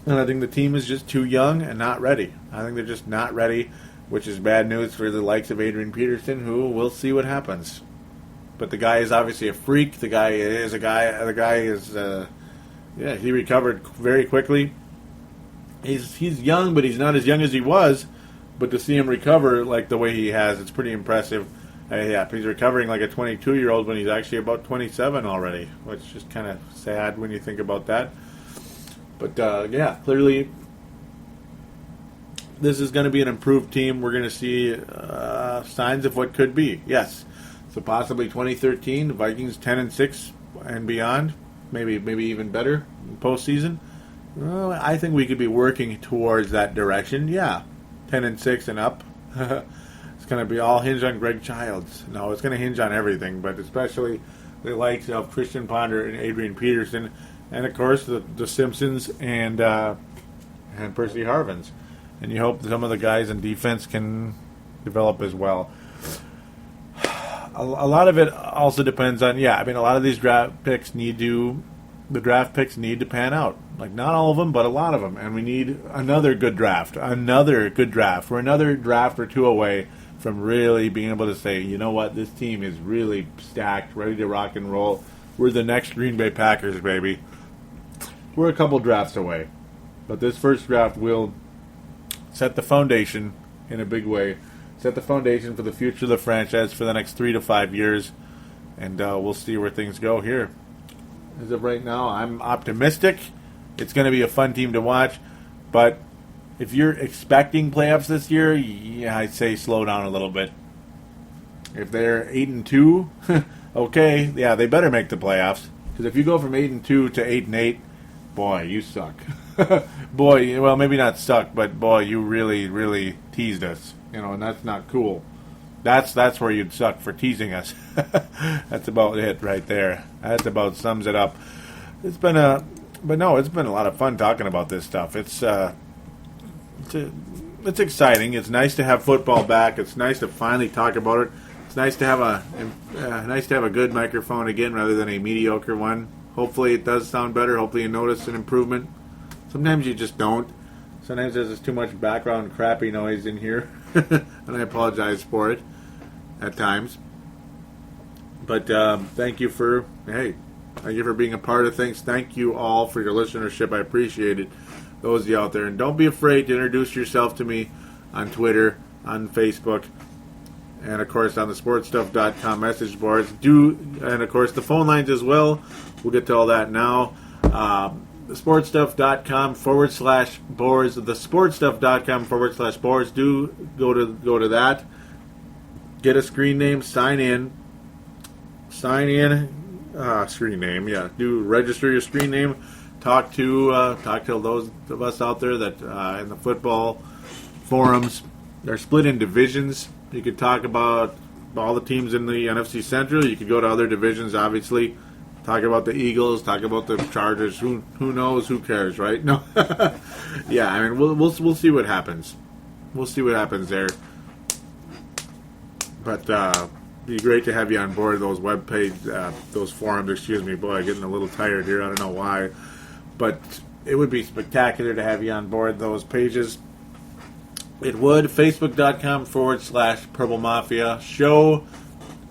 And I think the team is just too young and not ready. I think they're just not ready, which is bad news for the likes of Adrian Peterson, who we'll see what happens. But the guy is obviously a freak. The guy is he recovered very quickly. He's young, but he's not as young as he was. But to see him recover like the way he has, it's pretty impressive. He's recovering like a 22-year-old when he's actually about 27 already, which is kind of sad when you think about that. But, clearly this is going to be an improved team. We're going to see signs of what could be. Yes. So possibly 2013, the Vikings 10-6 and beyond, maybe even better in postseason. Well, I think we could be working towards that direction. Yeah, 10-6 and up. It's going to be all hinged on Greg Childs. No, it's going to hinge on everything, but especially the likes of Christian Ponder and Adrian Peterson, and of course the Simpsons and Percy Harvins. And you hope some of the guys in defense can develop as well. A lot of it also depends on, a lot of these draft picks need to pan out. Like, not all of them, but a lot of them. And we need another good draft. We're another draft or two away from really being able to say, you know what, this team is really stacked, ready to rock and roll. We're the next Green Bay Packers, baby. We're a couple drafts away. But this first draft will set the foundation in a big way. Set the foundation for the future of the franchise for the next 3 to 5 years, and we'll see where things go here. As of right now, I'm optimistic. It's going to be a fun team to watch, but if you're expecting playoffs this year, I'd say slow down a little bit. If they're 8-2, okay, they better make the playoffs, because if you go from 8-2 to 8-8, boy, you suck. Boy, well, maybe not suck, but boy, you really, really teased us. And that's not cool. That's where you'd suck for teasing us. That's about it right there. That about sums it up. It's been a lot of fun talking about this stuff. It's exciting. It's nice to have football back. It's nice to finally talk about it. It's nice to have a good microphone again rather than a mediocre one. Hopefully it does sound better. Hopefully you notice an improvement. Sometimes you just don't. Sometimes there's just too much background crappy noise in here, and I apologize for it at times. But thank you for being a part of things. Thank you all for your listenership. I appreciate it. Those of you out there. And don't be afraid to introduce yourself to me on Twitter, on Facebook, and, of course, on the sportstuff.com message boards. And, of course, the phone lines as well. We'll get to all that now. Thesportstuff.com/boards. Thesportstuff.com/boards. Do go to that. Get a screen name. Sign in. Screen name. Yeah. Do register your screen name. Talk to those of us out there that in the football forums. They're split in divisions. You could talk about all the teams in the NFC Central. You could go to other divisions, obviously. Talk about the Eagles. Talk about the Chargers. Who knows? Who cares, right? No. Yeah, I mean, we'll see what happens. We'll see what happens there. But it'd be great to have you on board those those forums. Excuse me, boy, getting a little tired here. I don't know why, but it would be spectacular to have you on board those pages. It would. Facebook.com/Purple Mafia Show,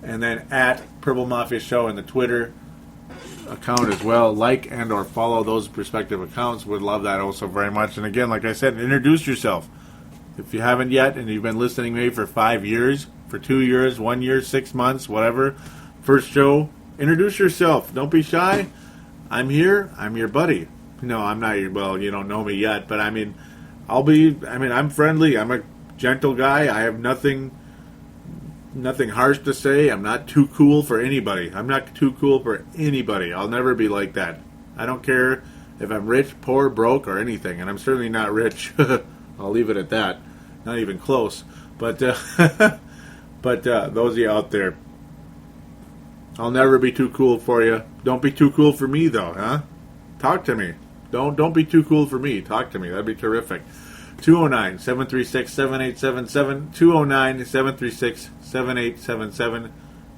and then at Purple Mafia Show in the Twitter account as well. Like and or follow those respective accounts. Would love that also very much. And again, like I said, introduce yourself. If you haven't yet and you've been listening to me for 5 years, for 2 years, 1 year, 6 months, whatever, first show, introduce yourself. Don't be shy. I'm here. I'm your buddy. No, I'm not your, well, you don't know me yet, but I mean, I'm friendly. I'm a gentle guy. I have nothing harsh to say. I'm not too cool for anybody. I'm not too cool for anybody. I'll never be like that. I don't care if I'm rich, poor, broke, or anything, and I'm certainly not rich. I'll leave it at that. Not even close. But those of you out there, I'll never be too cool for you. Don't be too cool for me, though, huh? Talk to me. Don't be too cool for me. Talk to me. That'd be terrific. 209-736-7877. 209-736-7877.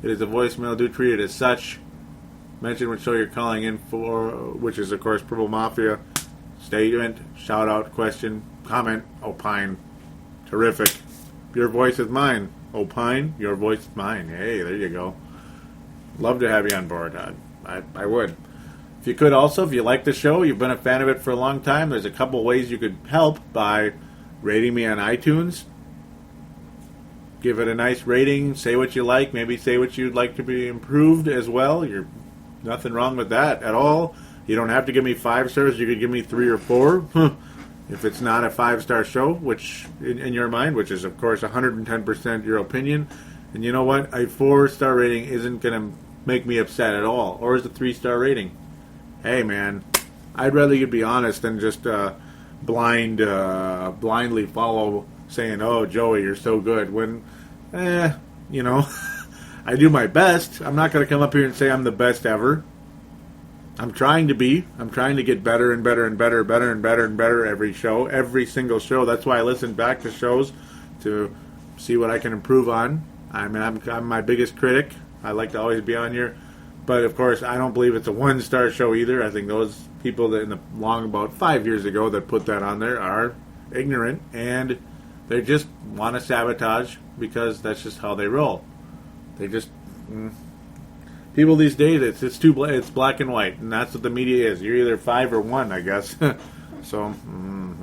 It is a voicemail. Do treat it as such. Mention which show you're calling in for, which is, of course, Purple Mafia. Statement, shout out, question, comment, opine. Terrific. Your voice is mine. Opine, your voice is mine. Hey, there you go. Love to have you on board. I would. If you could also, if you like the show, you've been a fan of it for a long time, there's a couple ways you could help by rating me on iTunes. Give it a nice rating. Say what you like. Maybe say what you'd like to be improved as well. You're nothing wrong with that at all. You don't have to give me 5 stars. You could give me 3 or 4. If it's not a 5-star show, which in your mind, which is, of course, 110% your opinion. And you know what? A 4-star rating isn't going to make me upset at all. Or is a 3-star rating? Hey, man, I'd rather you be honest than just blindly follow saying, oh, Joey, you're so good. When, you know, I do my best. I'm not going to come up here and say I'm the best ever. I'm trying to be. I'm trying to get better and better and better, better and better and better every show, every single show. That's why I listen back to shows to see what I can improve on. I mean, I'm my biggest critic. I like to always be on here. But, of course, I don't believe it's a 1-star show either. I think those people that about 5 years ago that put that on there are ignorant, and they just want to sabotage because that's just how they roll. They just... People these days, it's black and white, and that's what the media is. You're either 5 or 1, I guess. So,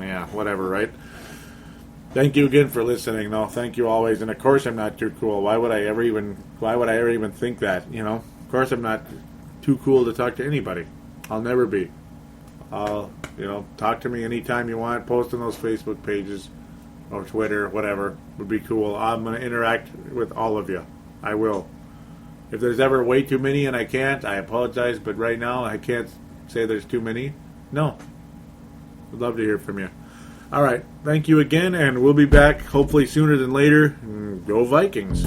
yeah, whatever, right? Thank you again for listening, though. Thank you always, and of course I'm not too cool. Why would I ever even think that? You know, of course I'm not too cool to talk to anybody. I'll never be. Talk to me anytime you want. Post on those Facebook pages or Twitter, whatever would be cool. I'm going to interact with all of you. I will. If there's ever way too many and I can't, I apologize, but right now I can't say there's too many. No. Would love to hear from you. All right. Thank you again, and we'll be back hopefully sooner than later. Go Vikings.